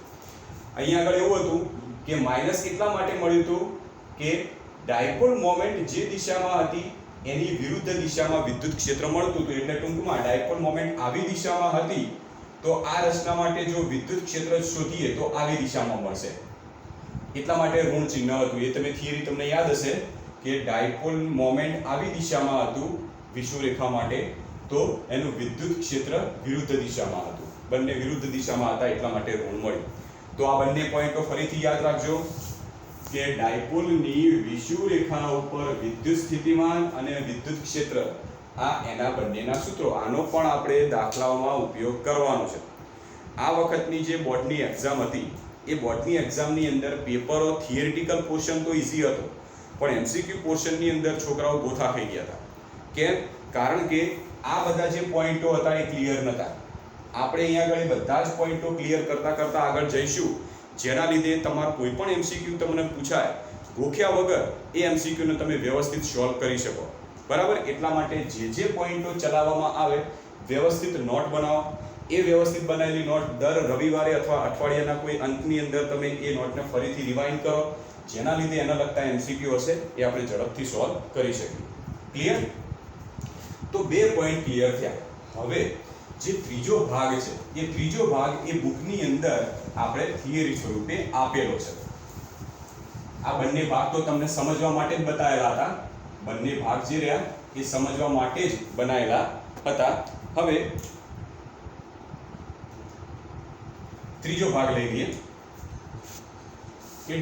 અહીંયા આગળ એવું હતું કે માઈનસ એટલા માટે મળ્યું હતું કે ડાયપોલ મોમેન્ટ જે દિશામાં હતી એની વિરુદ્ધ દિશામાં વિદ્યુત ક્ષેત્ર મળતું હતું. એટલે ટૂંકમાં ડાયપોલ મોમેન્ટ આવી દિશામાં હતી તો આ રચના માટે જો વિદ્યુત ક્ષેત્ર શોધીએ તો આવી દિશામાં મળશે. એટલા માટે ઋણ ચિહ્ન હતું. એ તમે થિયરી તમને યાદ હશે કે ડાયપોલ મોમેન્ટ આવી દિશામાં હતું વિષુવરેખા માટે, તો એનું વિદ્યુત ક્ષેત્ર વિરુદ્ધ દિશામાં હતું. બંને વિરુદ્ધ દિશામાં હતા એટલા માટે ઋણ મળ્યું. તો આ બંને પોઈન્ટો ફરીથી યાદ રાખજો કે ડાયપોલની વિષુવરેખા ઉપર વિદ્યુત સ્થિતિમાન અને વિદ્યુત ક્ષેત્ર આ એના બંનેના સૂત્રો. આનો પણ આપણે દાખલાઓમાં ઉપયોગ કરવાનો છે. આ વખતની જે બોર્ડની એક્ઝામ હતી એ બોર્ડની એક્ઝામની અંદર પેપરો થિયરિટિકલ પોર્શન તો ઈઝી હતો, પણ એમસીક્યુ પોર્શનની અંદર છોકરાઓ ગોથા થઈ ગયા હતા. કેમ? કારણ કે આ બધા જે પોઈન્ટો હતા એ ક્લિયર નહોતા. આપણે અહીંયા આગળ બધા જ પોઈન્ટો ક્લિયર કરતા આગળ જઈશું, જેના લીધે તમારું કોઈ પણ એમસીક્યુ તમને પૂછાય ગોખ્યા વગર એ એમસીક્યુને તમે વ્યવસ્થિત સોલ્વ કરી શકો. બરાબર? એટલા માટે જે પોઈન્ટો ચલાવવામાં આવે વ્યવસ્થિત નોટ બનાવો. એ વ્યવસ્થિત બનાવેલી નોટ દર રવિવારે અથવા અઠવાડિયાના કોઈ અંતની અંદર તમે એ નોટને ફરીથી રિવાઇન્ડ કરો, જેના લીધે એના લગતા એમસીક્યુ હશે એ આપણે ઝડપથી સોલ્વ કરી શકીએ. ક્લિયર? તો 2 પોઈન્ટ ક્લિયર થયા. હવે જે ત્રીજો ભાગ છે એ ત્રીજો ભાગ એ બુકની અંદર આપણે થિયરી સ્વરૂપે આપેલો છે. આ બંને ભાગ તો તમને સમજવા માટે જ બતાવેલા હતા. બંને ભાગ જે રહ્યા એ સમજવા માટે જ બનાવેલા હતા. હવે ત્રીજો ભાગ લઈ લઈએ કે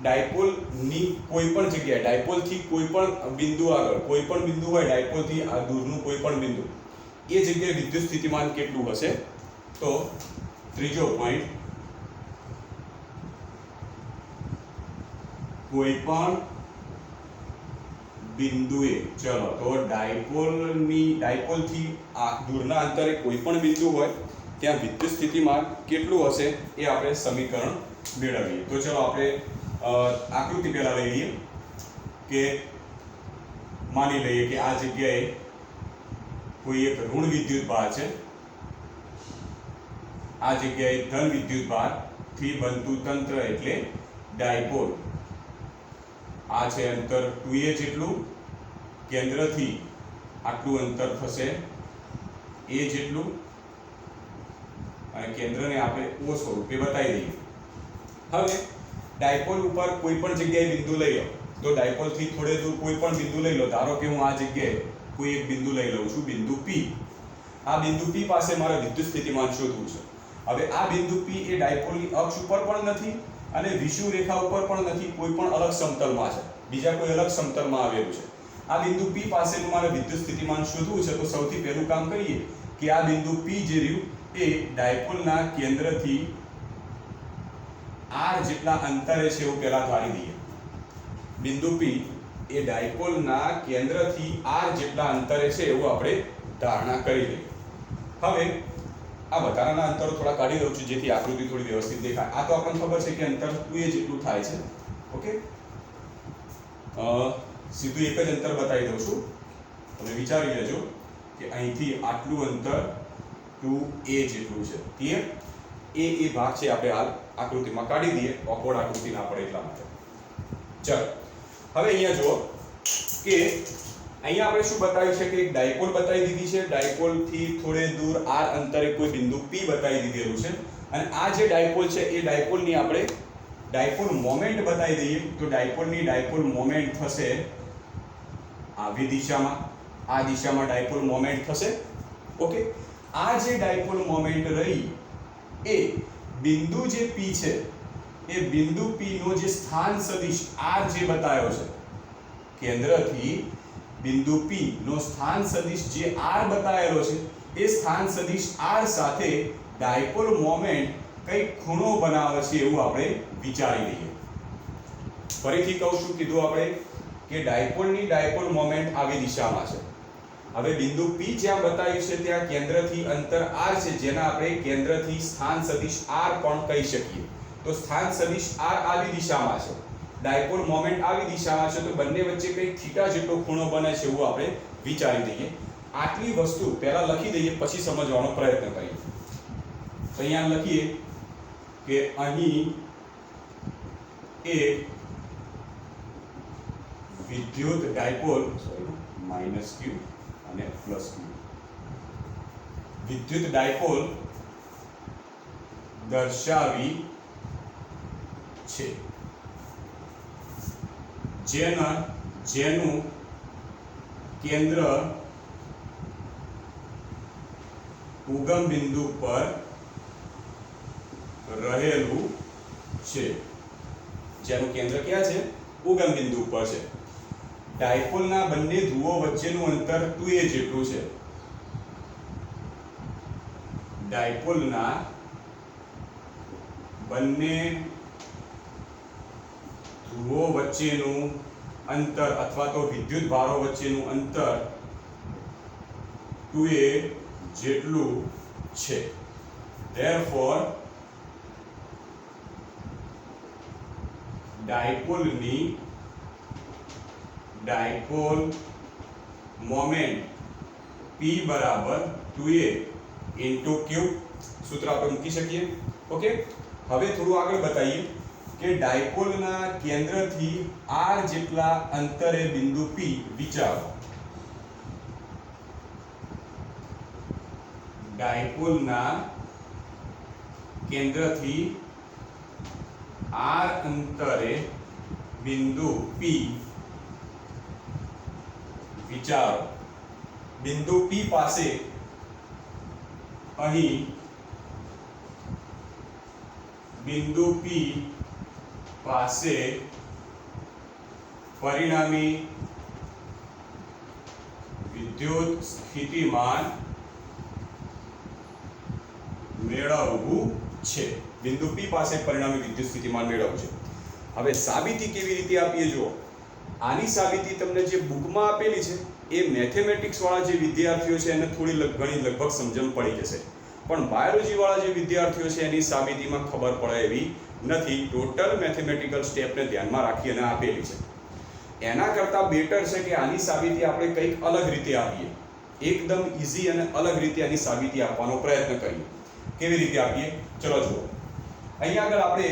ડાયપોલની કોઈ પણ જગ્યાએ, ડાયપોલથી કોઈ પણ બિંદુ આગળ કોઈ પણ બિંદુ હોય, ડાયપોલથી આ દૂરનું કોઈ પણ બિંદુ, એ જગ્યાએ વિદ્યુત સ્થિતિમાન કેટલું હશે? તો ત્રીજો પોઈન્ટ, કોઈ પણ બિંદુએ, ચલો તો ડાયપોલથી આ દૂરના અંતરે કોઈ પણ બિંદુ હોય ત્યાં વિદ્યુત સ્થિતિમાન કેટલું હશે એ આપણે સમીકરણ મેળવીએ. તો ચલો આપણે આકૃતિ પહેલા લઈ લઈએ કે માની લઈએ કે આ જગ્યાએ કોઈ એક ઋણ વિદ્યુત ભાર છે, આ જગ્યાએ ધન વિદ્યુત ભાર થી બનતું તંત્ર એટલે ડાયપોલ. આ છે અંતર 2a જેટલું, કેન્દ્રથી આટલું અંતર થશે a જેટલું, અને કેન્દ્રને આપણે o સ્વરૂપે બતાવી દઈએ. હવે ડાયપોલ ઉપર કોઈ પણ જગ્યાએ બિંદુ લઈ લો, તો ડાયપોલથી થોડે દૂર કોઈ પણ બિંદુ લઈ લો. ધારો કે હું આ જગ્યાએ કોઈ એક બિંદુ લઈ લઉં છું, બિંદુ P. આ બિંદુ P પાસે મારે વિદ્યુત સ્થિતિમાન શોધવું છે. હવે આ બિંદુ P એ ડાયપોલની અક્ષ ઉપર પણ નથી અને વિષુવરેખા ઉપર પણ નથી, કોઈ પણ અલગ સમતલમાં છે, બીજા કોઈ અલગ સમતલમાં આવેલું છે. આ બિંદુ P પાસેનું મારે વિદ્યુત સ્થિતિમાન શોધવું છે. તો સૌથી પહેલું કામ કરીએ કે આ બિંદુ P જે રહ્યું એ ડાયપોલના કેન્દ્રથી r જેટલા અંતરે છે એવું પહેલા ધારી દઈએ. બિંદુ P એ ડાયપોલના કેન્દ્રથી r જેટલા અંતરે છે એવું આપણે ધારણા કરી લઈએ. હવે આ વધારાના અંતરો થોડા કાઢી દઉં છું જેથી આકૃતિ થોડી વ્યવસ્થિત દેખાય. આ તો આપણને ખબર છે કે અંતર 2a જેટલું થાય છે. ઓકે, સીધું એક જ અંતર બતાવી દઉં છું. તમે વિચારી લેજો કે અહીંથી આટલું અંતર 2a જેટલું છે. ક્લિયર? એ ભાગ છે આપણે હાલ આકૃતિમાં કાઢી દઈએ, ઓકવર્ડ આકૃતિ ના પડે એટલા માટે. ચલો હવે અહીંયા જુઓ કે અહીંયા આપણે શું બતાવ્યું છે કે એક ડાયપોલ બતાવી દીધી છે. ડાયપોલથી થોડે દૂર r અંતરે કોઈ બિંદુ P બતાવી દીધેલું છે, અને આ જે ડાયપોલ છે એ ડાયપોલની આપણે ડાયપોલ મોમેન્ટ બતાવી દઈએ. તો ડાયપોલની ડાયપોલ મોમેન્ટ થશે આવી દિશામાં, આ દિશામાં ડાયપોલ મોમેન્ટ થશે. ઓકે, આ જે ડાયપોલ મોમેન્ટ રહી એ બિંદુ જે P છે એ બિંદુ P નો જે સ્થાન સદિશ r જે બતાવ્યો છે, કેન્દ્રથી બિંદુ P નો સ્થાન સદિશ જે r બતાવેલો છે એ સ્થાન સદિશ r સાથે ડાયપોલ મોમેન્ટ કઈ ખૂણો બનાવે છે એવું આપણે વિચારી લઈએ. ફરીથી કહું છું, કીધું આપણે કે ડાયપોલની ડાયપોલ મોમેન્ટ આવી દિશામાં છે. હવે બિંદુ P જ્યાં બતાવ્યું છે ત્યાં કેન્દ્રથી અંતર r છે, જેના આપણે કેન્દ્રથી સ્થાન સદિશ r પણ કહી શકીએ. તો સ્થાન સદિશ r આવી દિશામાં છે, ડાયપોલ મોમેન્ટ આવી દિશામાં છે તો બંને વચ્ચે કંઈક થીટા જેટલો ખૂણો બને છે એવું આપણે વિચારી દઈએ. આટલી વસ્તુ પહેલા લખી દઈએ પછી સમજવાનો પ્રયત્ન કરીએ. તો અહીંયા લખીએ કે અહીં એક વિદ્યુત ડાયપોલ માઈનસ ક્યુ અને પ્લસ ક્યુ વિદ્યુત ડાયપોલ દર્શાવી છે જેનું કેન્દ્ર ઉગમ બિંદુ પર રહેલું છે. જેનું કેન્દ્ર ક્યાં છે? ઉગમ બિંદુ પર છે. ડાયપોલના બંને ધ્રુવો વચ્ચેનું અંતર 2a જેટલું છે. ડાયપોલના બંને ધ્રુવો વચ્ચેનું અંતર અથવા તો વિદ્યુત ભારો વચ્ચેનું અંતર 2a જેટલું છે. therefore ડાયપોલ મોમેન્ટ P બરાબર 2a into q સૂત્ર આપણે મૂકી શકીએ. ઓકે, હવે થોડું આગળ બતાવીએ કે ડાયપોલના કેન્દ્રથી r જેટલા અંતરે બિંદુ P વિચારો. ડાયપોલના કેન્દ્રથી r અંતરે બિંદુ P વિચારો. બિંદુ P પાસે અહીં બિંદુ P પાસે પરિણામી વિદ્યુત સ્થિતિમાન મેળવવું છે. બિંદુ P પાસે પરિણામી વિદ્યુત સ્થિતિમાન મેળવવું છે. હવે સાબિતી કેવી રીતે આપીએ જુઓ. આની સાબિતી તમને જે બુકમાં આપેલી છે એ મેથેમેટિક્સ વાળા જે વિદ્યાર્થીઓ છે એને થોડી ઘણી લગભગ સમજણ પડી જશે, પણ બાયોલોજી વાળા જે વિદ્યાર્થીઓ છે એની સાબિતીમાં ખબર પડે એવી નથી. ટોટલ મેથેમેટિકલ સ્ટેપને ધ્યાનમાં રાખી અને આપેલી છે. એના કરતાં બેટર છે કે આની સાબિતી આપણે કંઈક અલગ રીતે આપીએ, એકદમ ઈઝી અને અલગ રીતે આની સાબિતી આપવાનો પ્રયત્ન કરીએ. કેવી રીતે આપીએ ચલો જુઓ. અહીંયા આગળ આપણે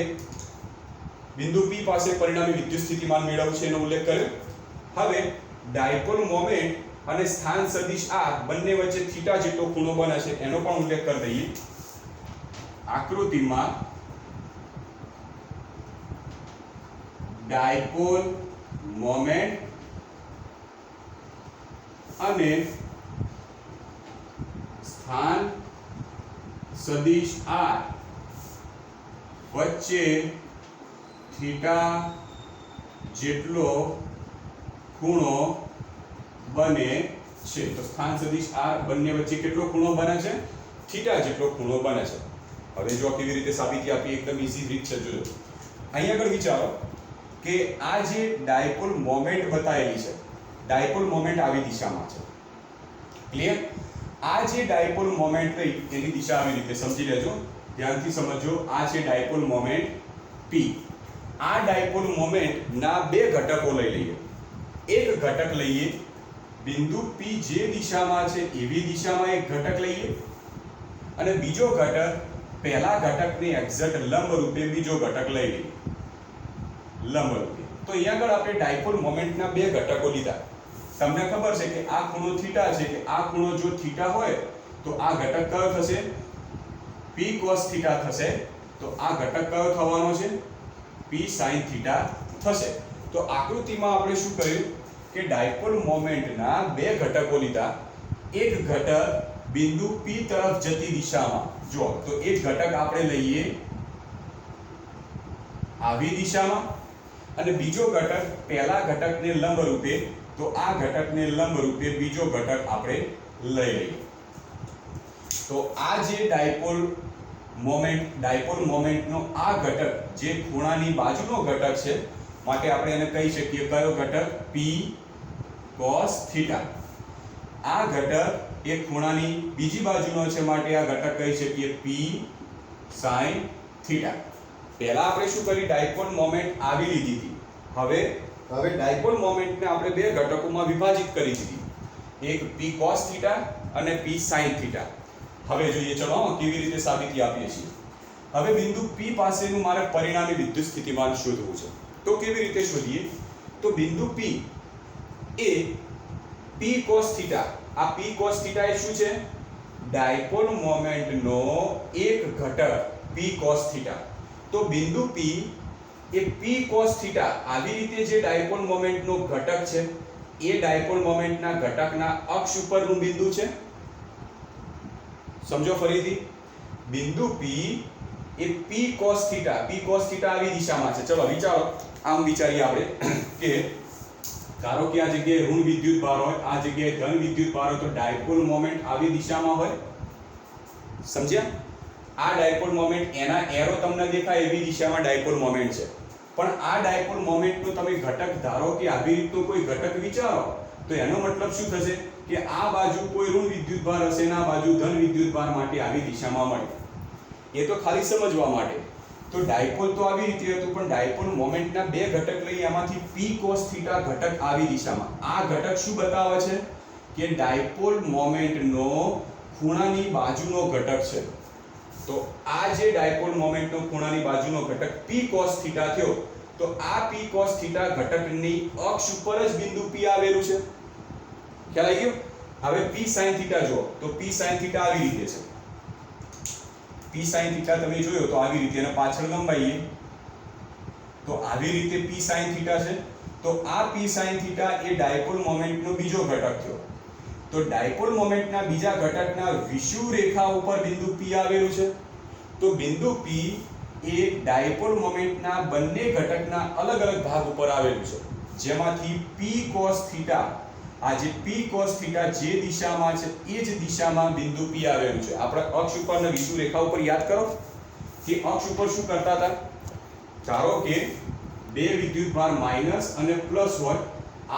બિંદુ P પાસે પરિણામી વિદ્યુત સ્થિતિમાન મેળવવું છે એનો ઉલ્લેખ કર્યો. હવે ડાયપોલ મોમેન્ટ અને સ્થાન સદિશ r બંને વચ્ચે થીટા જેટલો ખૂણો બને છે એનો પણ ઉલ્લેખ કરી દઈએ. આકૃતિમાં ડાયપોલ મોમેન્ટ અને સ્થાન સદિશ r વચ્ચે થીટા જેટલો ખૂણો બને છે. તો સ્થાન સદિશ r બંને વચ્ચે કેટલો ખૂણો બને છે? થીટા જેટલો ખૂણો બને છે. હવે જો કેવી રીતે સાબિતી આપી, એકદમ ઈઝી રીત છે. જોજો અહીં આગળ વિચારો કે આ જે ડાયપોલ મોમેન્ટ બતાવેલી છે, ડાયપોલ મોમેન્ટ આવી દિશામાં છે. ક્લિયર? આ જે ડાયપોલ મોમેન્ટ રહી એની દિશા આવી રીતે સમજી લેજો, ધ્યાનથી સમજો. આ છે ડાયપોલ મોમેન્ટ P. આ ડાયપોલ મોમેન્ટ ના બે ઘટકો લઈ લઈએ. એક ઘટક લઈએ બિંદુ P જે દિશામાં છે એવી દિશામાં એક ઘટક લઈએ, અને બીજો ઘટક પહેલા ઘટકની એક્ઝેક્ટ લંબ રૂપે બીજો ઘટક લઈ લઈએ. લંબ રૂપે. તો અહીંયા આગળ આપણે ડાયપોલ મોમેન્ટના બે ઘટકો લીધા. તમને ખબર છે કે આ ખૂણો થીટા છે, કે આ ખૂણો જો થીટા હોય તો આ ઘટક કયો થશે? P cos થીટા થશે. તો આ ઘટક કયો થવાનો છે? P sin થીટા થશે. તો આકૃતિમાં આપણે શું કર્યું કે ડાયપોલ મોમેન્ટના બે ઘટકો લીધા. એક ઘટક બિંદુ P તરફ જતી દિશામાં, જો તો એક ઘટક આપણે લઈએ આવી દિશામાં, અને બીજો ઘટક પહેલા ઘટકને લંબ રૂપે, તો આ ઘટકને લંબ રૂપે બીજો ઘટક આપણે લઈ લઈએ. તો આ જે ડાયપોલ મોમેન્ટનો આ ઘટક જે ખૂણાની બાજુનો ઘટક છે, માટે આપણે એને કહી શકીએ કયો ઘટક? P cos theta. આ ઘટક એ ખૂણાની બીજી બાજુનો છે, માટે આ ઘટક કહી શકીએ P sin થીટા. પહેલા આપણે શું કરી? ડાયપોલ મોમેન્ટ આવી લીધી હતી, હવે ડાયપોલ મોમેન્ટને આપણે બે ઘટકોમાં વિભાજિત કરી દીધી, એક p cos થીટા અને p sin થીટા. હવે જોઈએ ચલો કેવી રીતે સાબિતી આપીએ છીએ. હવે બિંદુ p પાસેનું મારે પરિણામી વિદ્યુત સ્થિતિમાન શોધવું છે. તો કેવી રીતે શોધીએ? તો બિંદુ p એ p cos થીટા, આ p cos થીટા એ શું છે? ડાયપોલ મોમેન્ટનો એક ઘટક p cos થીટા. તો બિંદુ p એ p cos થીટા આવી રીતે જે ડાયપોલ મોમેન્ટનો ઘટક છે એ ડાયપોલ મોમેન્ટના ઘટકના અક્ષ ઉપરનું બિંદુ છે. સમજો ફરીથી, બિંદુ p એ p cos થીટા આવી દિશામાં છે. ચલો વિચારો, આમ વિચારીએ આપણે કે ધારો કે આ જગ્યાએ ઋણ વિદ્યુત ભાર હોય, આ જગ્યાએ ધન વિદ્યુત ભાર હોય, તો ડાયપોલ મોમેન્ટ આવી દિશામાં હોય. સમજ્યા? આ ડાયપોલ મોમેન્ટ, એના એરો તમને દેખાય એવી દિશામાં ડાયપોલ મોમેન્ટ છે. પણ આ ડાયપોલ મોમેન્ટનો તમે ઘટક ધારો કે આવી રીતનો કોઈ ઘટક વિચારો, તો એનો મતલબ શું થશે કે આ બાજુ કોઈ ઋણ વિદ્યુત ભાર હશે ને આ બાજુ ધન વિદ્યુત ભાર માટે આવી દિશામાં મળે. એ તો ખાલી સમજવા માટે. તો ડાયપોલ તો આવી રીતે હતું, પણ ડાયપોલ મોમેન્ટના બે ઘટક લઈ એમાંથી p cos થીટા ઘટક આવી દિશામાં. આ ઘટક શું બતાવે છે કે ડાયપોલ મોમેન્ટનો ખૂણાની બાજુનો ઘટક છે. તો આ જે ડાયપોલ મોમેન્ટનો ખૂણાની બાજુનો ઘટક p cos થીટા થયો, તો આ p cos થીટા ઘટકની અક્ષ ઉપર જ બિંદુ p આવેલું છે. ખ્યાલ આવી ગયો? હવે p sin થીટા જો, તો p sin થીટા આવી રીતે છે. p sin થીટા તમે જોયો તો આવી રીતે, અને પાછળ લંબાઈએ તો આવી રીતે p sin થીટા છે. તો આ p sin થીટા એ ડાયપોલ મોમેન્ટનો બીજો ઘટક થયો. તો ડાયપોલ મોમેન્ટના બીજા ઘટકના વિષુવ રેખા ઉપર બિંદુ p આવેલું છે. તો બિંદુ p એ ડાયપોલ મોમેન્ટના બંને ઘટકના અલગ અલગ ભાગ ઉપર આવેલું છે, જેમાંથી p cos થીટા, આ જે p cos થીટા જે દિશામાં છે એ જ દિશામાં બિંદુ p આવેલું છે. આપણે અક્ષ ઉપરના વિષુવ રેખા ઉપર યાદ કરો કે અક્ષ ઉપર શું કરતા હતા? ધારો કે બે વિદ્યુત ભાર માઈનસ અને પ્લસ હોય,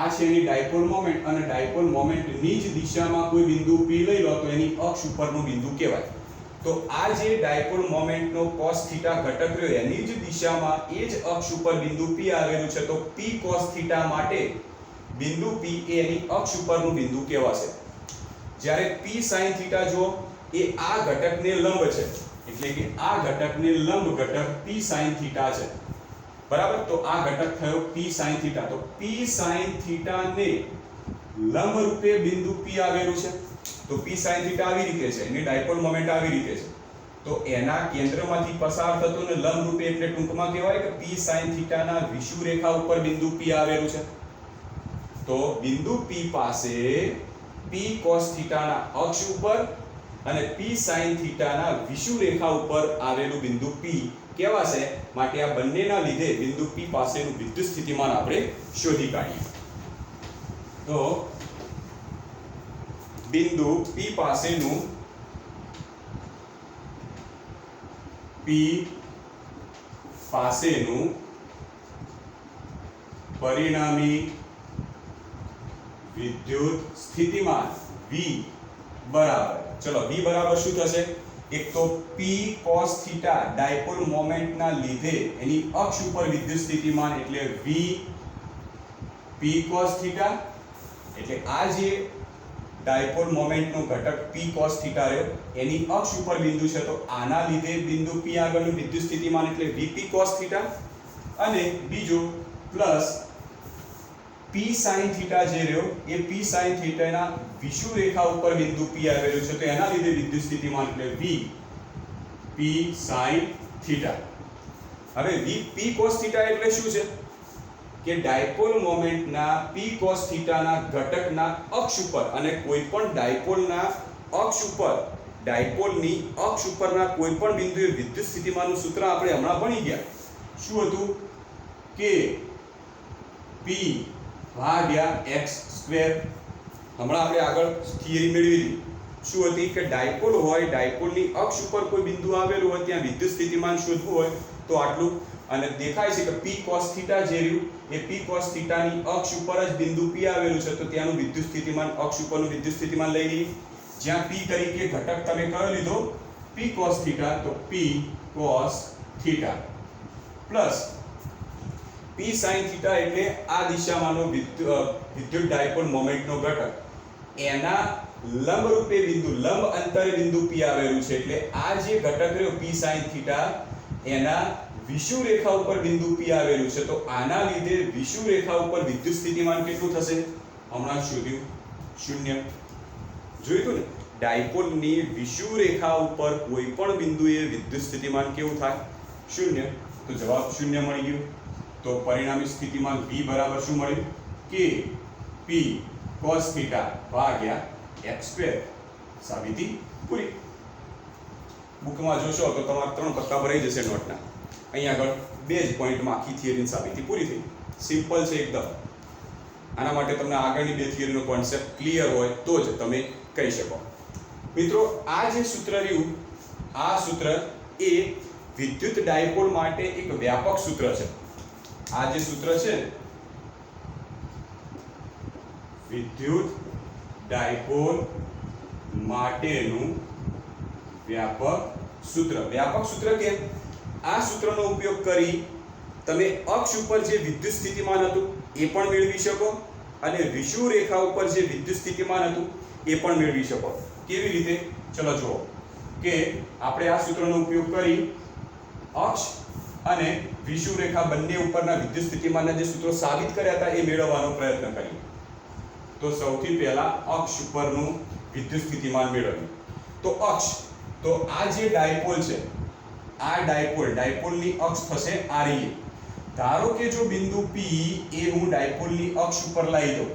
આ છે એની ડાયપોલ મોમેન્ટ, અને ડાયપોલ મોમેન્ટની જ દિશામાં કોઈ બિંદુ p લઈ લો તો એની અક્ષ ઉપરનું બિંદુ કહેવાય. તો આ જે ડાયપોલ મોમેન્ટનો cos થીટા ઘટક રહ્યો એની જ દિશામાં એ જ અક્ષ ઉપર બિંદુ p આવેલું છે. તો p cos થીટા માટે બિંદુ p એ એની અક્ષ ઉપરનું બિંદુ કહેવાશે. જ્યારે p sin થીટા જો એ આ ઘટકને લંબ છે, એટલે કે આ ઘટકને લંબ ઘટક p sin થીટા છે. બરાબર? તો આ ઘટક થયો p sin થીટા. તો p sin થીટા ને લંબ રૂપે બિંદુ p આવેલું છે. તો p sin થીટા આવી રીતે છે, એની ડાયપોલ મોમેન્ટ આવી રીતે છે. તો એના કેન્દ્રમાંથી પસાર થતો ને લંબ રૂપે એટલે ટૂંકમાં કહેવાય કે p sin થીટાના વિષુવ રેખા ઉપર બિંદુ p આવેલું છે. તો બિંદુ p પાસે p cos થીટાના અક્ષ ઉપર અને p sin થીટાના વિષુવ રેખા ઉપર આવેલું બિંદુ p કહેવાશે. માટે આ બંનેના લીધે બિંદુ p પાસેનું વિદ્યુત સ્થિતિમાન આપણે શોધી કાઢીએ. તો બિંદુ p પાસેનું પરિણામી વિદ્યુત સ્થિતિમાન V બરાબર, ચલો V બરાબર શું થશે? એક તો p cos થીટા ડાયપોલ મોમેન્ટના લીધે એની અક્ષ ઉપર વિદ્યુત સ્થિતિમાન એટલે V p cos થીટા, એટલે આ જે ડાયપોલ મોમેન્ટનો ઘટક p cos થીટા રહ્યો એની અક્ષ ઉપર બિંદુ છે, તો આના લીધે બિંદુ p આગળનું વિદ્યુત સ્થિતિમાન એટલે Vp cos થીટા, અને બીજો પ્લસ p sin થીટા જે રહ્યો એ p sin થીટાના વિષુવ રેખા ઉપર બિંદુ p આવેલું છે, તો એના લીધે વિદ્યુત સ્થિતિમાન એટલે Vp sin થીટા. હવે Vp cos થીટા એટલે શું છે કે ડાયપોલ મોમેન્ટના p cos થીટાના ઘટકના અક્ષ ઉપર, અને કોઈપણ ડાયપોલના અક્ષ ઉપર, ડાયપોલની અક્ષ ઉપરના કોઈપણ બિંદુએ વિદ્યુત સ્થિતિમાનનું સૂત્ર આપણે હમણાં ભણી ગયા. શું હતું કે p ભાગ્યા x સ્ક્વેર. હમણાં આપણે આગળ થિયરી મેળવી હતી. શું હતી કે ડાયપોલ હોય, ડાયપોલની અક્ષ ઉપર કોઈ બિંદુ આવેલું હોય, ત્યાં વિદ્યુત સ્થિતિમાન શોધવું હોય તો આટલું, અને દેખાય છે કે p cos થીટા જે રહ્યું એ p cos થીટાની અક્ષ ઉપર જ બિંદુ p આવેલું છે, તો ત્યાંનું વિદ્યુત સ્થિતિમાન, અક્ષ ઉપરનું વિદ્યુત સ્થિતિમાન લઈ લઈએ. જ્યાં p તરીકે ઘટક તમે કયો લીધો? p cos theta. તો p cos theta plus p p sin θ એટલે આ દિશામાંનો વિદ્યુત ડાયપોલ મોમેન્ટનો ઘટક એના લંબ રૂપે બિંદુ લંબ અંતરે બિંદુ p આવેલું છે એટલે આ જે ઘટક રહ્યો p sin θ એના વિષુવ રેખા ઉપર બિંદુ p આવેલું છે તો આના લીધે વિષુવ રેખા ઉપર વિદ્યુત સ્થિતિમાન કેટલું થશે હમણાં શોધ્યું 0 જોયું ને ડાયપોલની વિષુવ રેખા ઉપર કોઈ પણ બિંદુએ વિદ્યુત સ્થિતિમાન કેવું થાય 0 તો જવાબ 0 મળી ગયો તો પરિણામી સ્થિતિમાન v બરાબર શું મળ્યું k p cos θ ભાગ્યા x² સાબિતી પૂરી બુકમાં જોશો તો તમારા 3 પત્તા ભરાઈ જશે નોટના અહીંયા આગળ બે જ પોઈન્ટમાં આખી થિયરીની સાબિતી પૂરી થઈ સિમ્પલ છે એકદમ આના માટે તમને આગળની બે થિયરીનો કોન્સેપ્ટ ક્લિયર હોય તો જ તમે કહી શકો મિત્રો આ જે સૂત્ર રહ્યું આ સૂત્ર એ વિદ્યુત ડાયપોલ માટે એક વ્યાપક સૂત્ર છે આ જે સૂત્ર છે વિદ્યુત ડાયપોલ માટેનું વ્યાપક સૂત્ર કેમ આ સૂત્રનો ઉપયોગ કરી તમે અક્ષ ઉપર જે વિદ્યુત સ્થિતિમાન હતું એ પણ મેળવી શકો અને વિષુવ રેખા ઉપર જે વિદ્યુત સ્થિતિમાન હતું એ પણ મેળવી શકો કેવી રીતે ચલો જુઓ કે આપણે આ સૂત્રનો ઉપયોગ કરી અક્ષ અને વિષુવ રેખા બંને ઉપરના વિદ્યુત સ્થિતિમાનના જે સૂત્રો સાબિત કર્યા હતા એ મેળવવાનો પ્રયત્ન કરીએ તો સૌથી પહેલા અક્ષ ઉપરનું વિદ્યુત સ્થિતિમાન મેળવીએ તો અક્ષ તો આ જે ડાયપોલ છે આ ડાયપોલની અક્ષ થશે આરઈ ધારો કે જો બિંદુ P એ હું ડાયપોલની અક્ષ ઉપર લાવી દઉં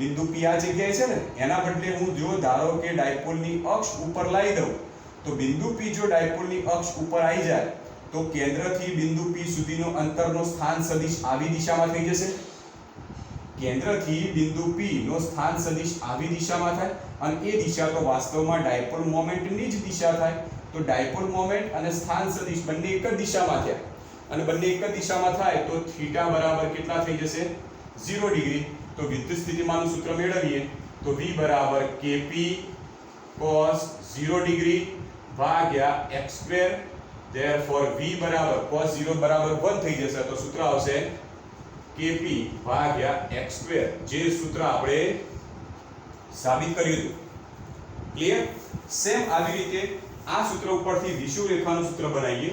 બિંદુ P આ જગ્યાએ છે ને એના બદલે હું જો ધારો કે ડાયપોલની અક્ષ ઉપર લાવી દઉં તો બિંદુ P જો ડાયપોલની અક્ષ ઉપર આવી જાય તો કેન્દ્રથી બિંદુ P સુધીનો અંતરનો સ્થાન સદિશ આવી દિશામાં થઈ જશે કેન્દ્રથી બિંદુ P નો સ્થાન સદિશ આવી દિશામાં થાય અને એ દિશા તો વાસ્તવમાં ડાયપોલ મોમેન્ટની જ દિશા થાય તો ડાયપોલ મોમેન્ટ અને સ્થાન સદિશ બંને એક જ દિશામાં થયા અને બંને એક જ દિશામાં થાય તો થીટા બરાબર કેટલા થઈ જશે 0 ડિગ્રી તો વિદ્યુત સ્થિતિમાનનું સૂત્ર મેળવીએ તો v બરાબર kp cos 0 ડિગ્રી ભાગ્યા x² therefore v બરાબર cos 0 બરાબર 1 થઈ જશે તો સૂત્ર આવશે kp ભાગ્યા x² જે સૂત્ર આપણે સાબિત કર્યું હતું ક્લિયર સેમ આવી રીતે આ સૂત્ર ઉપરથી વિષુવ રેખાનું સૂત્ર બનાવીએ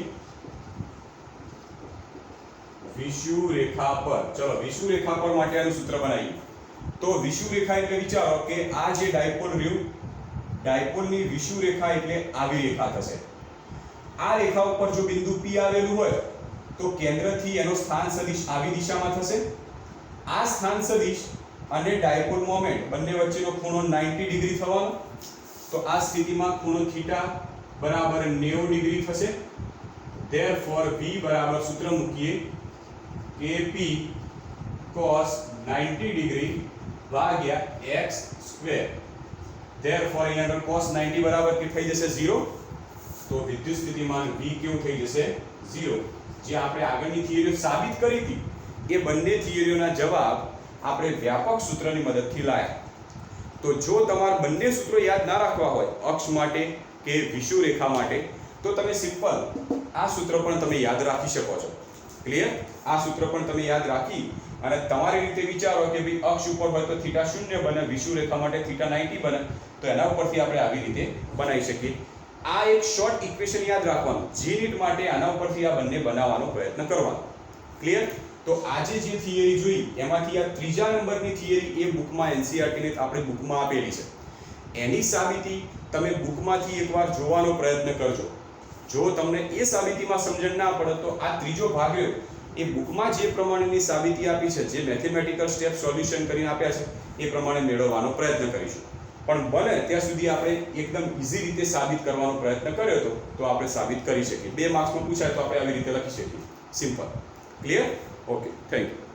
વિષુવ રેખા પર ચલો વિષુવ રેખા પર માટે આનું સૂત્ર બનાવીએ તો વિષુવ રેખા એટલે વિચારો કે આ જે ડાયપોલ રહ્યું ડાયપોલની વિષુવ રેખા એટલે આવી રેખા થશે આ રેખા ઉપર જો બિંદુ P આવેલું હોય તો કેન્દ્રથી એનો સ્થાન સદિશ આવી દિશામાં થશે આ સ્થાન સદિશ અને ડાયપોલ મોમેન્ટ બંને વચ્ચેનો ખૂણો 90 ડિગ્રી થવાનો તો આ સ્થિતિમાં ખૂણો થીટા બરાબર 90 ડિગ્રી થશે therefore v બરાબર સૂત્ર મૂકીએ kp cos 90 ડિગ્રી ભાગ્યા x² therefore અહીંયા આગળ cos 90 બરાબર કે થઈ જશે 0 તો વિદ્યુત સ્થિતિમાન v કેવું થઈ જશે 0 જે આપણે આગળની થિયરી સાબિત કરી હતી એ બંને થિયરીઓના જવાબ આપણે વ્યાપક સૂત્રની મદદથી લાયા તો જો તમારે બંને સૂત્રો યાદ ના રાખવા હોય અક્ષ માટે કે વિષુવ રેખા માટે તો તમે સિમ્પલ આ સૂત્ર પણ તમે યાદ રાખી શકો છો ક્લિયર આ સૂત્ર પણ તમે યાદ રાખી અને તમારી રીતે વિચારો કે ભાઈ અક્ષ ઉપર હોય તો થીટા 0 બને વિષુવ રેખા માટે થીટા 90 બને તો એના ઉપરથી આપણે આવી રીતે બનાવી શકીએ આ એક શોર્ટ ઇક્વેશન યાદ રાખવાનું g માટે આના ઉપરથી આ બંને બનાવવાનો પ્રયત્ન કરવાનો ક્લિયર તો આજે જે થિયરી જોઈ એમાંથી આ ત્રીજા નંબરની થિયરી એ બુકમાં NCERT ને આપણે બુકમાં આપેલી છે એની સાબિતી તમે બુકમાંથી એકવાર જોવાનો પ્રયત્ન કરજો જો તમને એ સાબિતીમાં સમજણ ના પડે તો આ ત્રીજો ભાગ રહ્યો એ બુકમાં જે પ્રમાણેની સાબિતી આપી છે જે મેથેમેટિકલ સ્ટેપ સોલ્યુશન કરીને આપ્યા છે એ પ્રમાણે મેળવવાનો પ્રયત્ન કરીશું પણ બને ત્યાં સુધી આપણે એકદમ ઈઝી રીતે સાબિત કરવાનો પ્રયત્ન કર્યો હતો તો આપણે સાબિત કરી શકીએ 2 માર્ક્સમાં પૂછાય તો આપણે આવી રીતે લખી શકીએ simple clear okay thank you